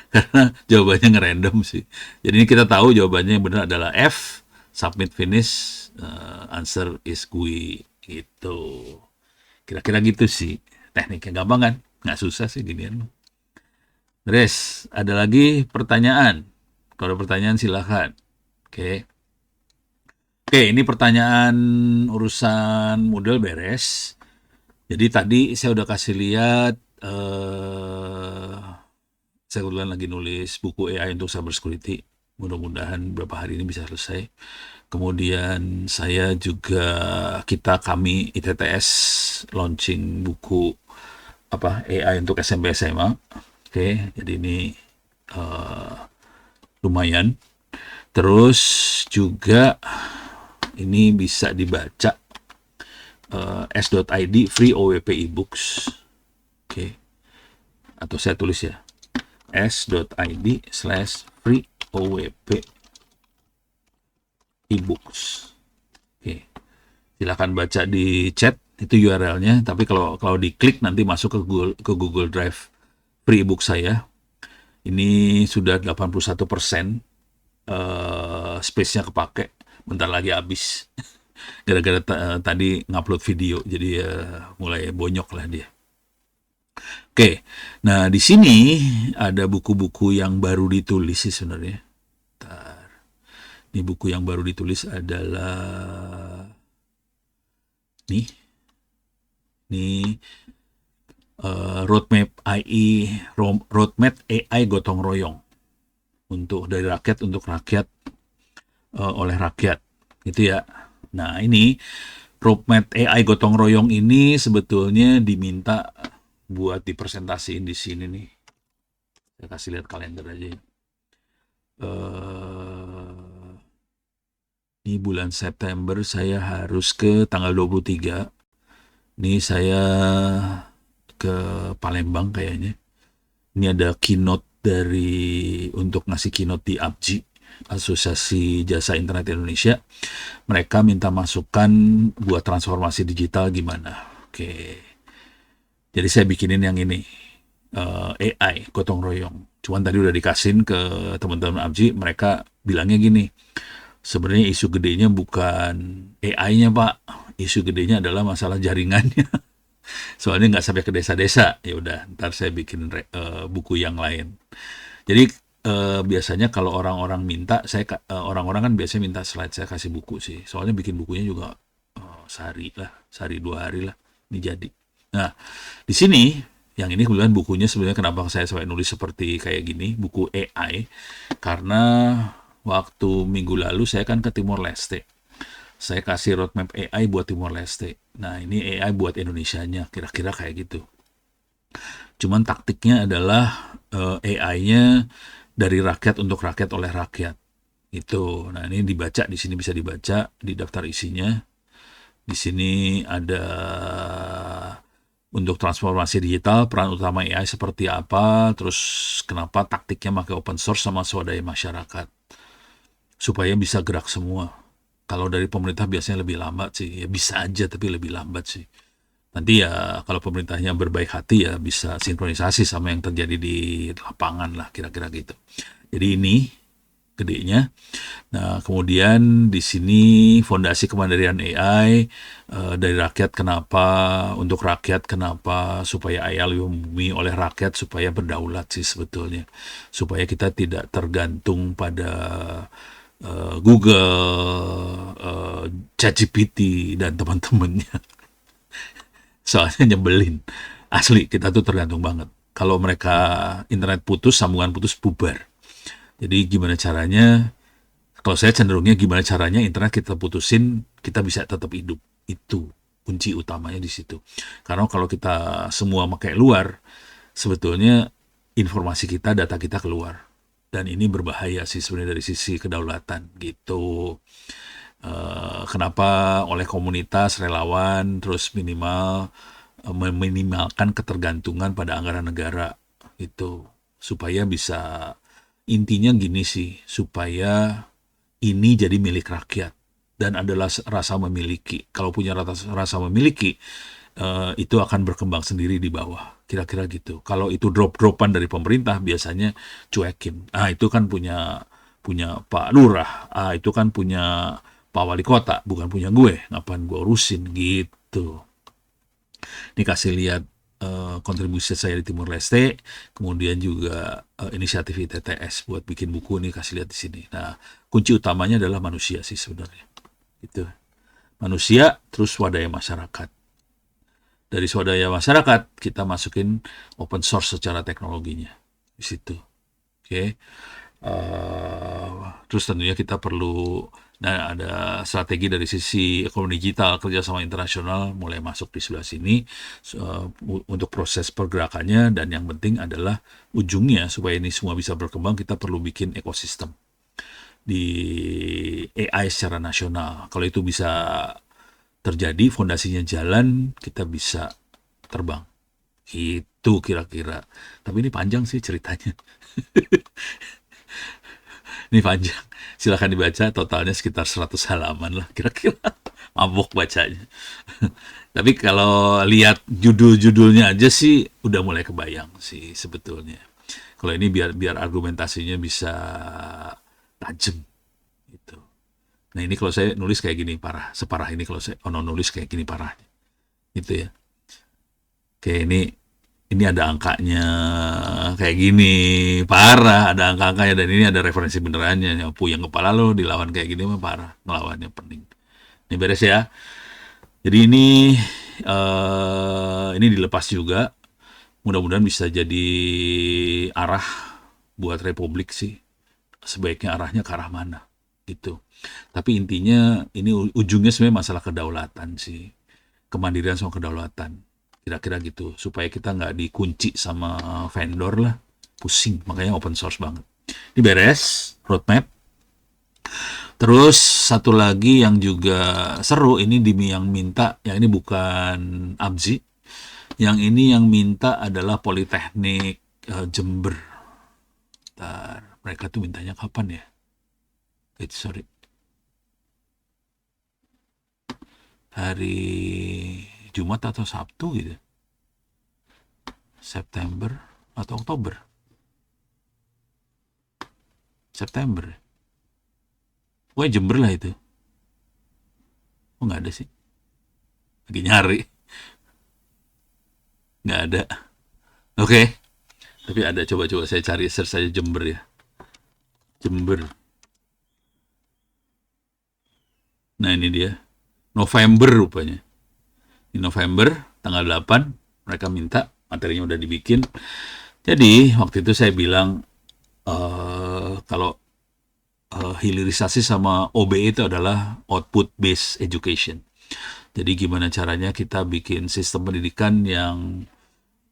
[SPEAKER 1] Karena jawabannya ngerandom sih. Jadi ini kita tahu jawabannya yang benar adalah F, submit finish, answer is GUI gitu. Kira-kira gitu sih. Tekniknya gampang kan? Nggak susah sih ginian. Res, ada lagi pertanyaan? Kalau ada pertanyaan silahkan. Oke. Oke, ini pertanyaan urusan model beres. Jadi tadi saya udah kasih lihat, saya kebetulan lagi nulis buku AI untuk cybersecurity. Mudah-mudahan beberapa hari ini bisa selesai. Kemudian kami ITTS launching buku AI untuk SMP SMA. Oke, jadi ini lumayan. Terus juga ini bisa dibaca s.id free OWP ebooks. Oke. Atau saya tulis ya. s.id/free OWP ebooks. Oke. Silakan baca di chat, itu URL-nya, tapi kalau diklik nanti masuk ke Google Drive free ebook saya. Ini sudah 81% space-nya kepake. Bentar lagi habis. Gara-gara tadi ngupload video, jadi mulai bonyok lah dia. Oke, nah di sini ada buku-buku yang baru ditulis sih sebenarnya. Ini buku yang baru ditulis adalah nih roadmap AI gotong royong. dari rakyat untuk rakyat, oleh rakyat, gitu ya. Nah, ini roadmap AI gotong royong ini sebetulnya diminta buat dipresentasiin di sini nih. Saya kasih lihat kalender aja ya. Ini bulan September saya harus ke tanggal 23. Ini saya ke Palembang kayaknya. Ini ada keynote untuk ngasih keynote di APJI, Asosiasi Jasa Internet Indonesia. Mereka minta masukan buat transformasi digital gimana. Oke. Jadi saya bikinin yang ini, AI gotong royong. Cuman tadi udah dikasihin ke teman-teman APJI, mereka bilangnya gini, sebenarnya isu gedenya bukan AI-nya Pak, isu gedenya adalah masalah jaringannya. Soalnya nggak sampai ke desa-desa. Ya udah, ntar saya bikin buku yang lain. Jadi biasanya kalau orang-orang minta, orang-orang kan biasanya minta slide, saya kasih buku sih. Soalnya bikin bukunya juga sehari 2 hari lah, ini jadi. Nah, di sini yang ini kebetulan bukunya sebenarnya kenapa saya sampai nulis seperti kayak gini, buku AI, karena waktu minggu lalu saya kan ke Timor Leste. Saya kasih roadmap AI buat Timor Leste. Nah, ini AI buat Indonesianya, kira-kira kayak gitu. Cuman taktiknya adalah AI-nya dari rakyat untuk rakyat oleh rakyat. Itu. Nah, ini dibaca, di sini bisa dibaca di daftar isinya. Di sini ada untuk transformasi digital, peran utama AI seperti apa, terus kenapa taktiknya pakai open source sama swadaya masyarakat. Supaya bisa gerak semua. Kalau dari pemerintah biasanya lebih lambat sih, ya bisa aja tapi lebih lambat sih. Nanti ya kalau pemerintahnya berbaik hati ya bisa sinkronisasi sama yang terjadi di lapangan lah, kira-kira gitu. Jadi ini gedenya. Nah, kemudian di sini fondasi kemandirian AI, dari rakyat kenapa, untuk rakyat kenapa, supaya AI lebih membumi oleh rakyat, supaya berdaulat sih sebetulnya. Supaya kita tidak tergantung pada Google, ChatGPT dan teman-temannya. Soalnya nyebelin. Asli, kita tuh tergantung banget. Kalau mereka internet putus, sambungan putus, bubar. Jadi gimana caranya, kalau saya cenderungnya gimana caranya internet kita putusin, kita bisa tetap hidup. Itu kunci utamanya di situ. Karena kalau kita semua pakai luar, sebetulnya informasi kita, data kita keluar. Dan ini berbahaya sih sebenarnya dari sisi kedaulatan gitu. Kenapa oleh komunitas, relawan, terus meminimalkan ketergantungan pada anggaran negara itu. Supaya bisa, intinya gini sih, supaya ini jadi milik rakyat dan adalah rasa memiliki. Kalau punya rasa memiliki, itu akan berkembang sendiri di bawah. Kira-kira gitu. Kalau itu drop-dropan dari pemerintah, biasanya cuekin. Itu kan punya Pak Lurah. Itu kan punya Pak Wali Kota, bukan punya gue. Ngapain gue urusin gitu. Ini kasih lihat kontribusi saya di Timor Leste, kemudian juga inisiatif ITTS buat bikin buku nih, kasih lihat di sini. Nah, kunci utamanya adalah manusia sih sebenarnya. Gitu. Manusia terus swadaya masyarakat. Dari swadaya masyarakat kita masukin open source secara teknologinya di situ. Oke. Terus tentunya kita perlu, nah ada strategi dari sisi ekonomi digital, kerjasama internasional mulai masuk di sebelah sini untuk proses pergerakannya, dan yang penting adalah ujungnya supaya ini semua bisa berkembang, kita perlu bikin ekosistem di AI secara nasional. Kalau itu bisa terjadi, fondasinya jalan, kita bisa terbang. Itu kira-kira. Tapi ini panjang sih ceritanya. Ini panjang. Silahkan dibaca, totalnya sekitar 100 halaman lah kira-kira. Mabok bacanya. Tapi kalau lihat judul-judulnya aja sih udah mulai kebayang sih sebetulnya. Kalau ini biar argumentasinya bisa tajam gitu. Nah, ini kalau saya nulis kayak gini parah, separah ini kalau saya nulis kayak gini parah. Gitu ya. Oke, ini ada angkanya kayak gini, parah, ada angka-angkanya, dan ini ada referensi benerannya. Puyeng kepala lo dilawan kayak gini mah parah, ngelawannya pening. Ini beres ya. Jadi ini dilepas juga. Mudah-mudahan bisa jadi arah buat Republik sih. sebaiknya arahnya ke arah mana gitu. Tapi intinya ini ujungnya sebenarnya masalah kedaulatan sih, kemandirian sama kedaulatan, kira-kira gitu, supaya kita nggak dikunci sama vendor lah, pusing, makanya open source banget. Ini beres roadmap. Terus satu lagi yang juga seru, ini Dimi yang minta, yang ini bukan Abzi, yang ini yang minta adalah Politeknik Jember. Bentar, mereka tuh mintanya kapan ya? Sorry, hari Jumat atau Sabtu gitu, September atau Oktober, September. Wah, Jember lah itu. Oh, nggak ada sih, lagi nyari, nggak ada. Oke, tapi ada, coba-coba saya cari, search saja Jember ya, Jember. Nah, ini dia, November rupanya. Di November tanggal 8 mereka minta, materinya udah dibikin. Jadi waktu itu saya bilang kalau hilirisasi sama OBE itu adalah output based education. Jadi gimana caranya kita bikin sistem pendidikan yang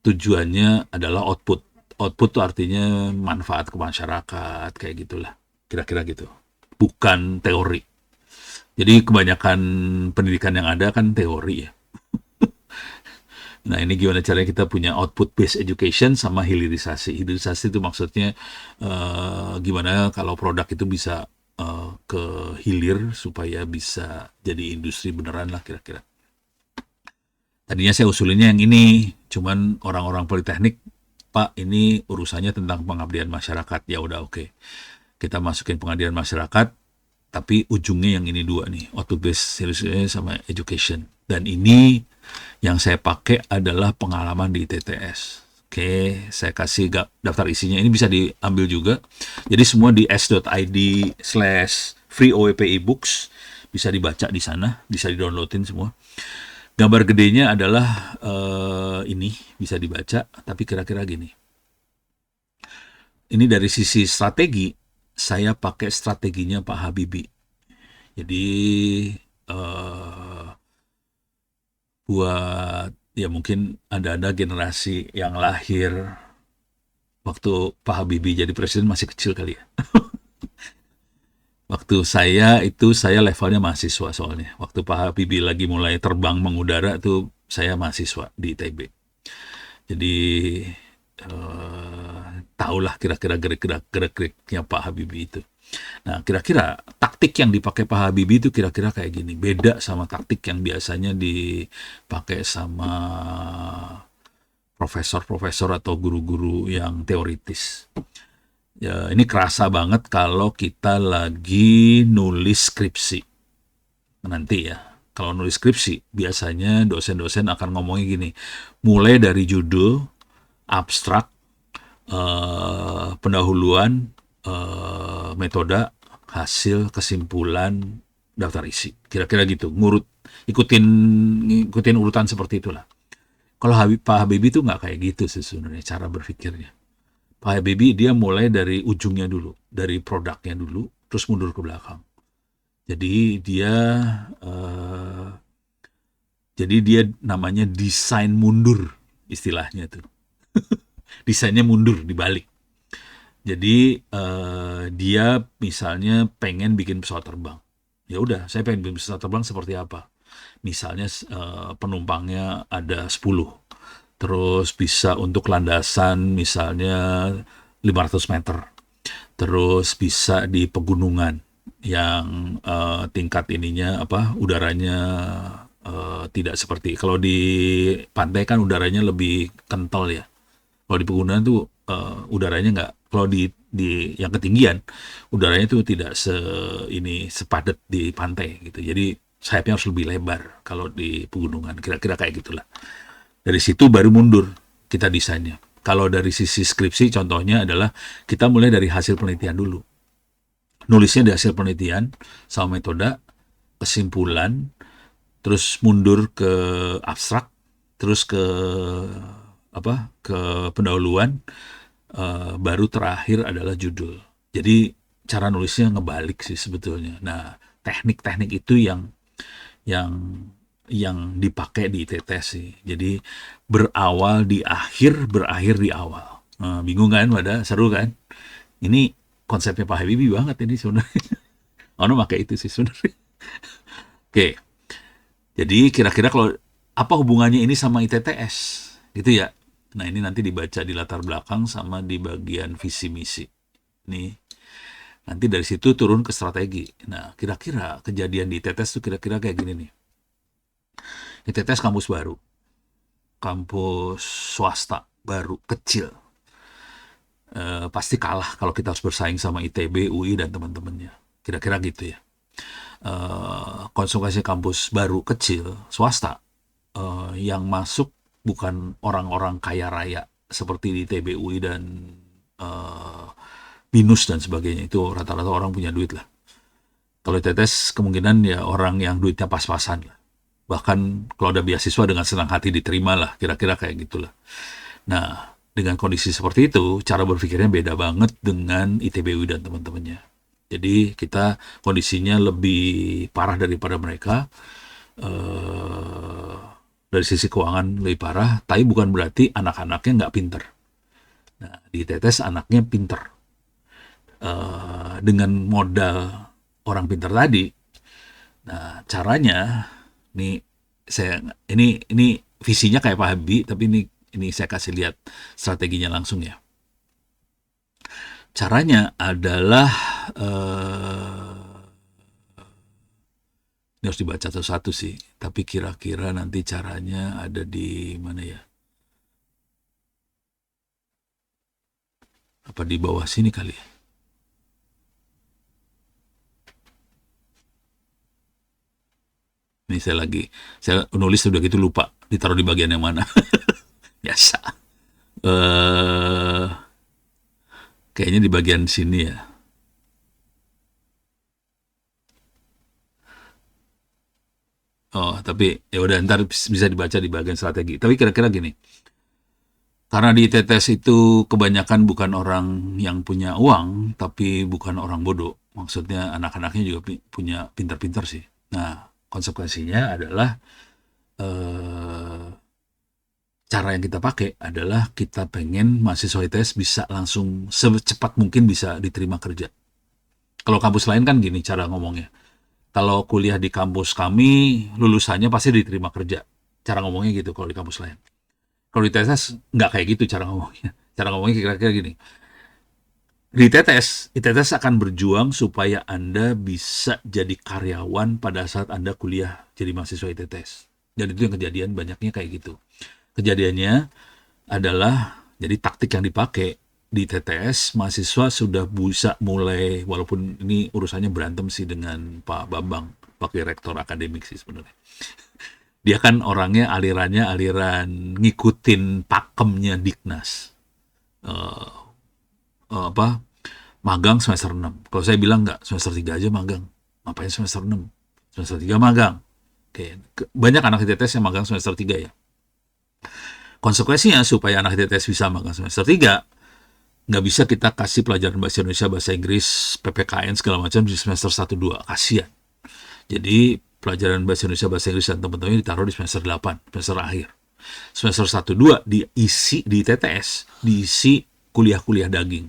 [SPEAKER 1] tujuannya adalah output. Output itu artinya manfaat ke masyarakat, kayak gitulah. Kira-kira gitu. Bukan teori. Jadi kebanyakan pendidikan yang ada kan teori ya. Nah, ini gimana caranya kita punya output based education sama hilirisasi. Hilirisasi itu maksudnya gimana kalau produk itu bisa ke hilir supaya bisa jadi industri beneran lah, kira-kira. Tadinya saya usulinnya yang ini, cuman orang-orang Politeknik, Pak, ini urusannya tentang pengabdian masyarakat. Ya udah, oke. Kita masukin pengabdian masyarakat, tapi ujungnya yang ini dua nih, output based sama education. Dan ini yang saya pakai adalah pengalaman di TTS. Oke, saya kasih daftar isinya. Ini bisa diambil juga. Jadi semua di s.id/free OEP ebooks, bisa dibaca di sana, bisa di-downloadin semua. Gambar gedenya adalah ini, bisa dibaca, tapi kira-kira gini. Ini dari sisi strategi, saya pakai strateginya Pak Habibie. Jadi buat ya mungkin ada generasi yang lahir waktu Pak Habibie jadi presiden masih kecil kali ya. Waktu saya levelnya mahasiswa soalnya. Waktu Pak Habibie lagi mulai terbang mengudara tuh saya mahasiswa di ITB. Jadi tahulah kira-kira gerak-geriknya Pak Habibie itu. Nah, kira-kira taktik yang dipakai Pak Habibie itu kira-kira kayak gini. Beda sama taktik yang biasanya dipakai sama profesor-profesor atau guru-guru yang teoritis. Ya, ini kerasa banget kalau kita lagi nulis skripsi. Nanti ya, kalau nulis skripsi, biasanya dosen-dosen akan ngomongnya gini, mulai dari judul, abstrak, pendahuluan, metode, hasil, kesimpulan, daftar isi. Kira-kira gitu, ikutin urutan seperti itulah. Kalau Pak Habibie itu nggak kayak gitu sih sebenarnya cara berpikirnya. Pak Habibie dia mulai dari ujungnya dulu, dari produknya dulu, terus mundur ke belakang. Jadi dia namanya desain mundur, istilahnya tuh. Desainnya mundur, dibalik. Jadi dia misalnya pengen bikin pesawat terbang. Ya udah, saya pengen bikin pesawat terbang seperti apa? Misalnya penumpangnya ada 10. Terus bisa untuk landasan misalnya 500 meter. Terus bisa di pegunungan yang tingkat udaranya tidak seperti kalau di pantai kan udaranya lebih kental ya. Kalau di pegunungan tuh udaranya nggak, kalau di yang ketinggian udaranya tuh tidak sepadat di pantai gitu. Jadi sayapnya harus lebih lebar kalau di pegunungan, kira-kira kayak gitulah. Dari situ baru mundur kita desainnya. Kalau dari sisi skripsi contohnya adalah kita mulai dari hasil penelitian dulu. Nulisnya dari hasil penelitian sama metode, kesimpulan, terus mundur ke abstrak, terus ke pendahuluan, baru terakhir adalah judul. Jadi cara nulisnya ngebalik sih sebetulnya. Nah, teknik-teknik itu yang yang dipakai di ITTS sih. Jadi berawal di akhir, berakhir di awal. Nah, bingung kan, pada seru kan? Ini konsepnya Pak Habibie banget ini sebenarnya. Ono pakai itu sih sebenarnya. Oke, jadi kira-kira kalau apa hubungannya ini sama ITTS, gitu ya? Nah ini nanti dibaca di latar belakang sama di bagian visi misi. Nih, nanti dari situ turun ke strategi. Nah, kira-kira kejadian di ITTS tuh kira-kira kayak gini nih. ITTS kampus baru, kampus swasta baru, kecil. Pasti kalah kalau kita harus bersaing sama ITB, UI, dan teman-temannya. Kira-kira gitu ya. Konsekuensi kampus baru kecil, swasta, yang masuk bukan orang-orang kaya raya seperti di ITB, UI, dan eh, BINUS dan sebagainya. Itu rata-rata orang punya duit lah. Kalau ITTS kemungkinan ya orang yang duitnya pas-pasan lah. Bahkan kalau ada beasiswa dengan senang hati diterima lah, kira-kira kayak gitulah. Nah, dengan kondisi seperti itu, cara berpikirnya beda banget dengan ITBU dan teman-temannya. Jadi kita kondisinya lebih parah daripada mereka, eh, dari sisi keuangan lebih parah, tapi bukan berarti anak-anaknya nggak pinter. Nah, di ITTS anaknya pinter. Dengan modal orang pinter tadi, nah caranya, nih saya ini visinya kayak Pak Habibie, tapi ini saya kasih lihat strateginya langsung ya. Caranya adalah ini harus dibaca satu-satu sih, tapi kira-kira nanti caranya ada di mana ya? Apa di bawah sini kali ya? Ini saya nulis udah gitu lupa ditaruh di bagian yang mana. Biasa. eh Kayaknya di bagian sini ya. Oh, tapi ya udah ntar bisa dibaca di bagian strategi. Tapi kira-kira gini, karena di TTS itu kebanyakan bukan orang yang punya uang, tapi bukan orang bodoh. Maksudnya anak-anaknya juga punya pintar-pintar sih. Nah, konsekuensinya adalah eh, cara yang kita pakai adalah kita pengen mahasiswa ITS bisa langsung secepat mungkin bisa diterima kerja. Kalau kampus lain kan gini cara ngomongnya. Kalau kuliah di kampus kami, lulusannya pasti diterima kerja. Cara ngomongnya gitu kalau di kampus lain. Kalau di TTS nggak kayak gitu cara ngomongnya. Cara ngomongnya kira-kira gini. Di ITTS akan berjuang supaya Anda bisa jadi karyawan pada saat Anda kuliah jadi mahasiswa ITTS. Dan itu yang kejadian banyaknya kayak gitu. Kejadiannya adalah, jadi taktik yang dipakai di TTS, mahasiswa sudah bisa mulai, walaupun ini urusannya berantem sih dengan Pak Bambang, Wakil Rektor Akademik sih sebenarnya. Dia kan orangnya alirannya aliran ngikutin pakemnya Diknas. Eh, apa magang semester 6. Kalau saya bilang nggak, semester 3 aja magang. Ngapain semester 6? Semester 3 magang. Oke, banyak anak ITTS yang magang semester 3 ya. Konsekuensinya supaya anak ITTS bisa magang semester 3, nggak bisa kita kasih pelajaran bahasa Indonesia, bahasa Inggris, PPKN segala macam di semester 1-2. Kasian. Jadi pelajaran bahasa Indonesia, bahasa Inggris dan teman-temannya ditaruh di semester 8, semester akhir. Semester 1-2 diisi di TTS, diisi kuliah-kuliah daging.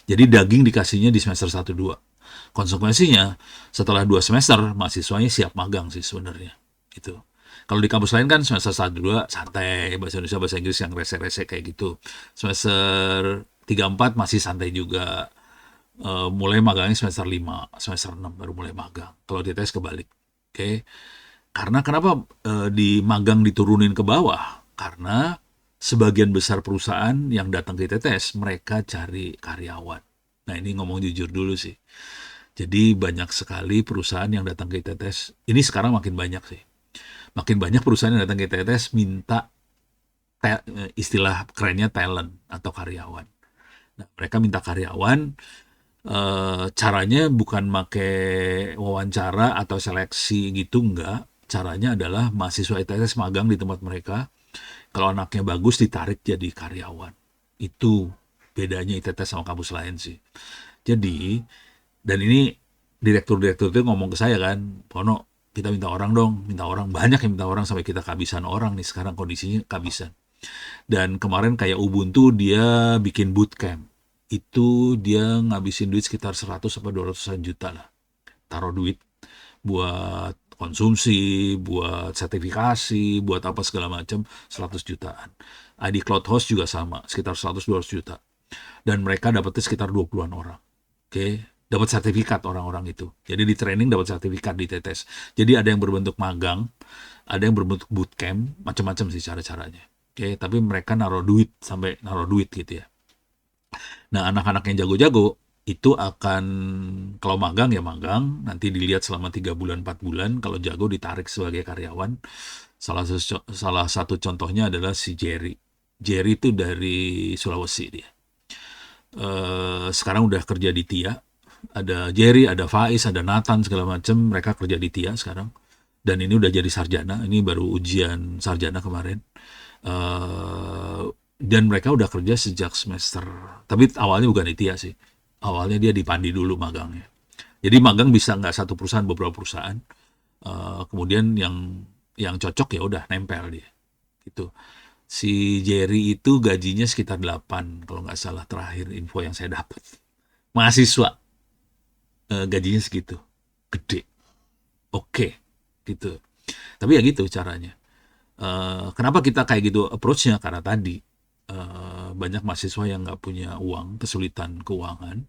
[SPEAKER 1] Jadi daging dikasihnya di semester 1-2. Konsekuensinya setelah 2 semester mahasiswanya siap magang sih sebenarnya. Gitu. Kalau di kampus lain kan semester 1-2 santai, bahasa Indonesia, bahasa Inggris yang rese-rese kayak gitu. Semester 3-4 masih santai juga. Mulai magangnya semester 5, semester 6 baru mulai magang. Kalau di tes kebalik. Oke. Karena kenapa di magang diturunin ke bawah? Karena sebagian besar perusahaan yang datang ke ITTS, mereka cari karyawan. Nah ini ngomong jujur dulu sih. Jadi banyak sekali perusahaan yang datang ke ITTS. Ini sekarang makin banyak sih. Makin banyak perusahaan yang datang ke ITTS minta istilah kerennya talent atau karyawan. Nah, mereka minta karyawan, caranya bukan pakai wawancara atau seleksi gitu, enggak. Caranya adalah mahasiswa ITS magang di tempat mereka. Kalau anaknya bagus ditarik jadi karyawan. Itu bedanya ITS sama kampus lain sih. Jadi Dan ini direktur-direktur itu ngomong ke saya kan, Pono, kita minta orang dong, minta orang, banyak yang minta orang sampai kita kehabisan orang nih sekarang kondisinya kehabisan. Dan kemarin kayak Ubuntu dia bikin bootcamp. Itu dia ngabisin duit sekitar 100 sampai 200 juta lah. Taruh duit buat konsumsi, buat sertifikasi, buat apa segala macam 100 jutaan. ID Cloud Host juga sama, sekitar 100-200 juta. Dan mereka dapetnya sekitar 20-an orang. Oke, dapat sertifikat orang-orang itu. Jadi di training dapat sertifikat di TTS. Jadi ada yang berbentuk magang, ada yang berbentuk bootcamp, macam-macam sih cara-caranya. Oke, tapi mereka naruh duit sampai naruh duit gitu ya. Nah, anak-anak yang jago-jago itu akan kalau magang ya magang, nanti dilihat selama 3 bulan 4 bulan, kalau jago ditarik sebagai karyawan. Salah satu contohnya adalah si Jerry. Jerry itu dari Sulawesi dia. Sekarang udah kerja di TIA. Ada Jerry, ada Faiz, ada Nathan segala macam, mereka kerja di TIA sekarang. Dan ini udah jadi sarjana, ini baru ujian sarjana kemarin. Dan mereka udah kerja sejak semester, tapi awalnya bukan di TIA sih. Awalnya dia di Pandi dulu magangnya. Jadi magang bisa nggak satu perusahaan, beberapa perusahaan. Kemudian yang cocok ya udah nempel dia. Gitu. Si Jerry itu gajinya sekitar 8 kalau nggak salah terakhir info yang saya dapat. Mahasiswa gajinya segitu. Gede. Oke. Gitu. Tapi ya gitu caranya. Kenapa kita kayak gitu approach-nya? Karena tadi banyak mahasiswa yang nggak punya uang, kesulitan keuangan.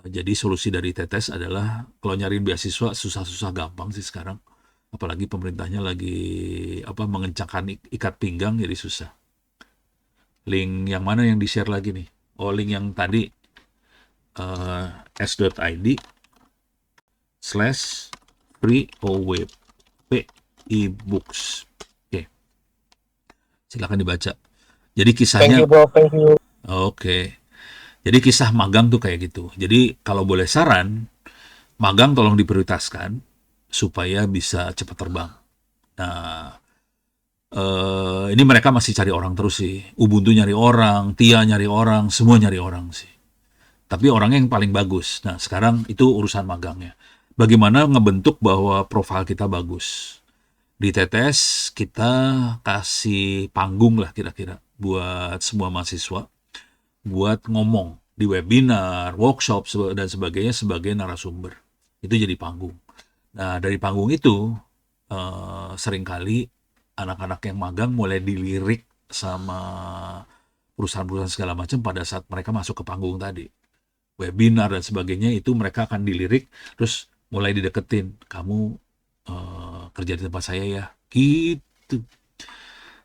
[SPEAKER 1] Jadi solusi dari TETES adalah kalau nyariin beasiswa susah-susah gampang sih sekarang. Apalagi pemerintahnya lagi mengencangkan ikat pinggang jadi susah. Link yang mana yang di-share lagi nih? Oh, link yang tadi s.id /free OWP e-books. Oke, silakan dibaca. Jadi
[SPEAKER 3] Thank
[SPEAKER 1] kisahnya,
[SPEAKER 3] you bro, thank you.
[SPEAKER 1] oke. Jadi kisah magang tuh kayak gitu. Jadi kalau boleh saran, magang tolong diprioritaskan supaya bisa cepat terbang. Nah, ini mereka masih cari orang terus sih. Ubuntu nyari orang, Tia nyari orang, semua nyari orang sih. Tapi orangnya yang paling bagus. Nah, sekarang itu urusan magangnya. Bagaimana ngebentuk bahwa profil kita bagus. Di TTS kita kasih panggung lah kira-kira buat semua mahasiswa buat ngomong di webinar, workshop dan sebagainya sebagai narasumber. Itu jadi panggung. Nah, dari panggung itu seringkali anak-anak yang magang mulai dilirik sama perusahaan-perusahaan segala macam pada saat mereka masuk ke panggung tadi. Webinar dan sebagainya itu mereka akan dilirik terus mulai dideketin. Kamu kerja di tempat saya ya. Gitu.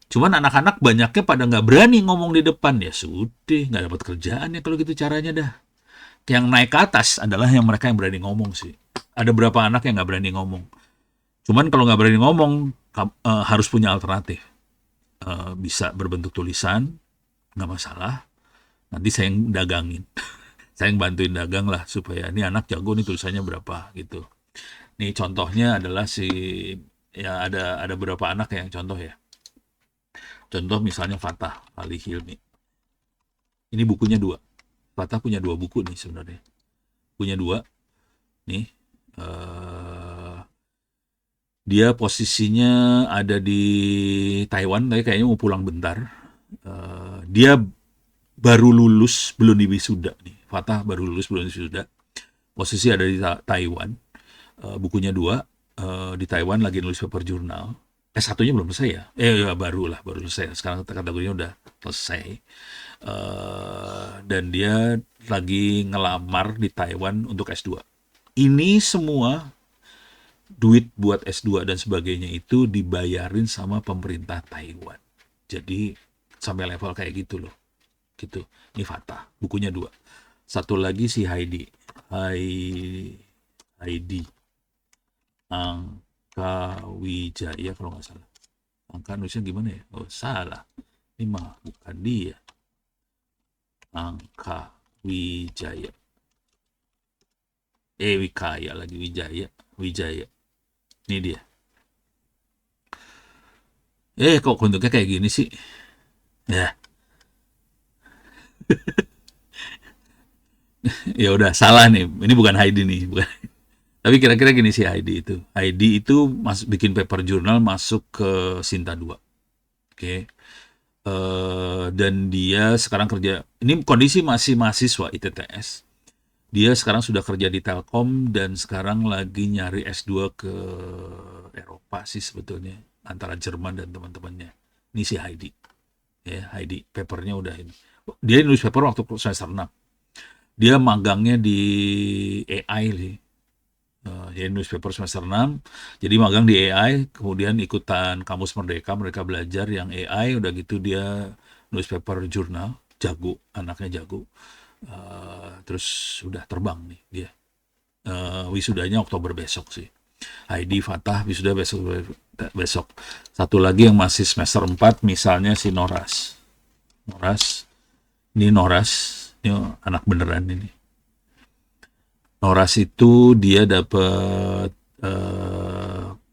[SPEAKER 1] Cuman anak-anak banyaknya pada nggak berani ngomong di depan. Ya sudah, nggak dapat kerjaan ya kalau gitu caranya dah. Yang naik ke atas adalah yang mereka yang berani ngomong sih. Ada berapa anak yang nggak berani ngomong. Cuman kalau nggak berani ngomong, harus punya alternatif. Bisa berbentuk tulisan, nggak masalah. Nanti saya yang dagangin. Saya yang bantuin dagang lah supaya ini anak jago nih tulisannya berapa gitu. Nih contohnya adalah ya ada beberapa anak yang contoh ya. Contoh misalnya Fatah Ali Hilmi. Ini bukunya 2. Fatah punya 2 buku nih sebenarnya. Punya 2. Nih. Dia posisinya ada di Taiwan, tapi kayaknya mau pulang bentar. Dia baru lulus, belum diwisuda nih. Fatah baru lulus, belum diwisuda. Posisi ada di Taiwan. Bukunya 2. Di Taiwan lagi nulis paper jurnal. S1-nya belum selesai ya? Ya baru selesai. Sekarang kategorinya udah selesai. Dan dia lagi ngelamar di Taiwan untuk S2. Ini semua duit buat S2 dan sebagainya itu dibayarin sama pemerintah Taiwan. Jadi sampai level kayak gitu loh. Gitu. Ini Fatah. Bukunya 2. Satu lagi si Heidi. Heidi. Angka Wijaya kalau nggak salah. Angka nulisnya gimana ya? Oh salah. Ini mah bukan dia. Angka Wijaya. Wikaya lagi Wijaya. Ini dia. Kok bentuknya kayak gini sih? Ya. Ya udah salah nih. Ini bukan Heidi nih, bukan. Tapi kira-kira gini sih Heidi itu. Heidi itu bikin paper jurnal masuk ke Sinta 2. Oke. Dan dia sekarang kerja, ini kondisi masih mahasiswa ITTS. Dia sekarang sudah kerja di Telkom dan sekarang lagi nyari S2 ke Eropa sih sebetulnya, antara Jerman dan teman-temannya. Ini si Heidi. Ya, Heidi. Papernya udah ini. Dia nulis paper waktu semester 6. Dia magangnya di AI sih. Jadi newspaper semester 6, jadi magang di AI, kemudian ikutan Kamus Merdeka, mereka belajar yang AI, udah gitu dia newspaper jurnal, jago, anaknya jago. Terus udah terbang nih dia. Wisudanya Oktober besok sih. Heidi Fatah wisuda besok. Satu lagi yang masih semester 4 misalnya si Noras. Noras, ini anak beneran ini. Noras itu dia dapat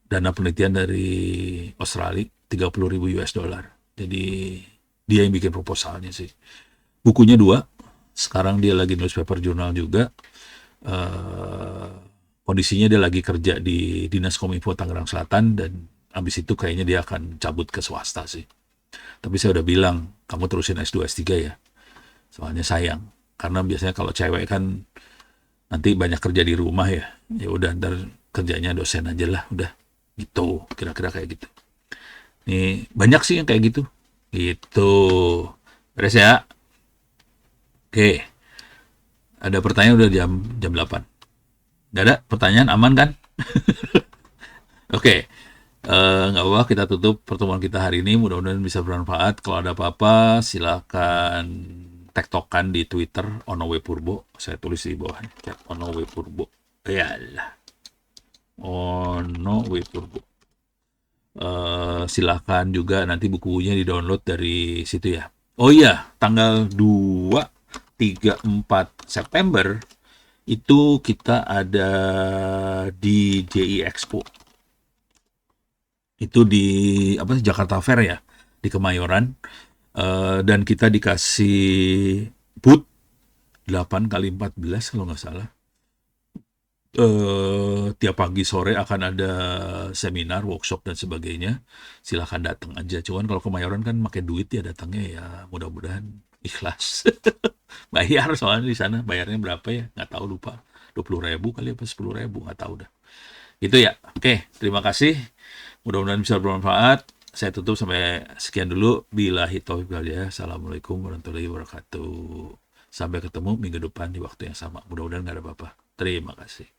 [SPEAKER 1] dana penelitian dari Australia 30.000 US dollar. Jadi dia yang bikin proposalnya sih. Bukunya 2. Sekarang dia lagi newspaper jurnal juga. Kondisinya dia lagi kerja di Dinas Kominfo Tangerang Selatan dan abis itu kayaknya dia akan cabut ke swasta sih. Tapi saya udah bilang, kamu terusin S2 S3 ya. Soalnya sayang. Karena biasanya kalau cewek kan nanti banyak kerja di rumah ya. Ya udah ntar kerjanya dosen aja lah, udah gitu. Kira-kira kayak gitu. Nih banyak sih yang kayak gitu. Gitu. Beres ya. Oke. Ada pertanyaan udah jam 8. Gak ada pertanyaan, aman kan? Oke. Nggak apa-apa, kita tutup pertemuan kita hari ini. Mudah-mudahan bisa bermanfaat. Kalau ada apa-apa, silakan tektokan di Twitter Onowe Purbo. Saya tulis di bawah chat Onowe Purbo. Yalah, Onowe Purbo. Silakan juga nanti bukunya di-download dari situ ya. Oh iya, tanggal 2, 3, 4 September itu kita ada di JI Expo. Itu di apa Jakarta Fair ya, di Kemayoran. Dan kita dikasih booth 8 kali 14 kalau nggak salah. Tiap pagi sore akan ada seminar, workshop dan sebagainya. Silahkan datang aja. Cuman kalau Kemayoran kan pakai duit ya datangnya ya, mudah-mudahan ikhlas. Bayar soalnya di sana, bayarnya berapa ya? Nggak tahu, lupa. 20.000 kali apa 10.000, nggak tahu dah. Gitu ya. Oke, terima kasih. Mudah-mudahan bisa bermanfaat. Saya tutup sampai sekian dulu. Billahi taufiq wal hidayah. Assalamualaikum warahmatullahi wabarakatuh. Sampai ketemu minggu depan di waktu yang sama. Mudah-mudahan nggak ada apa-apa. Terima kasih.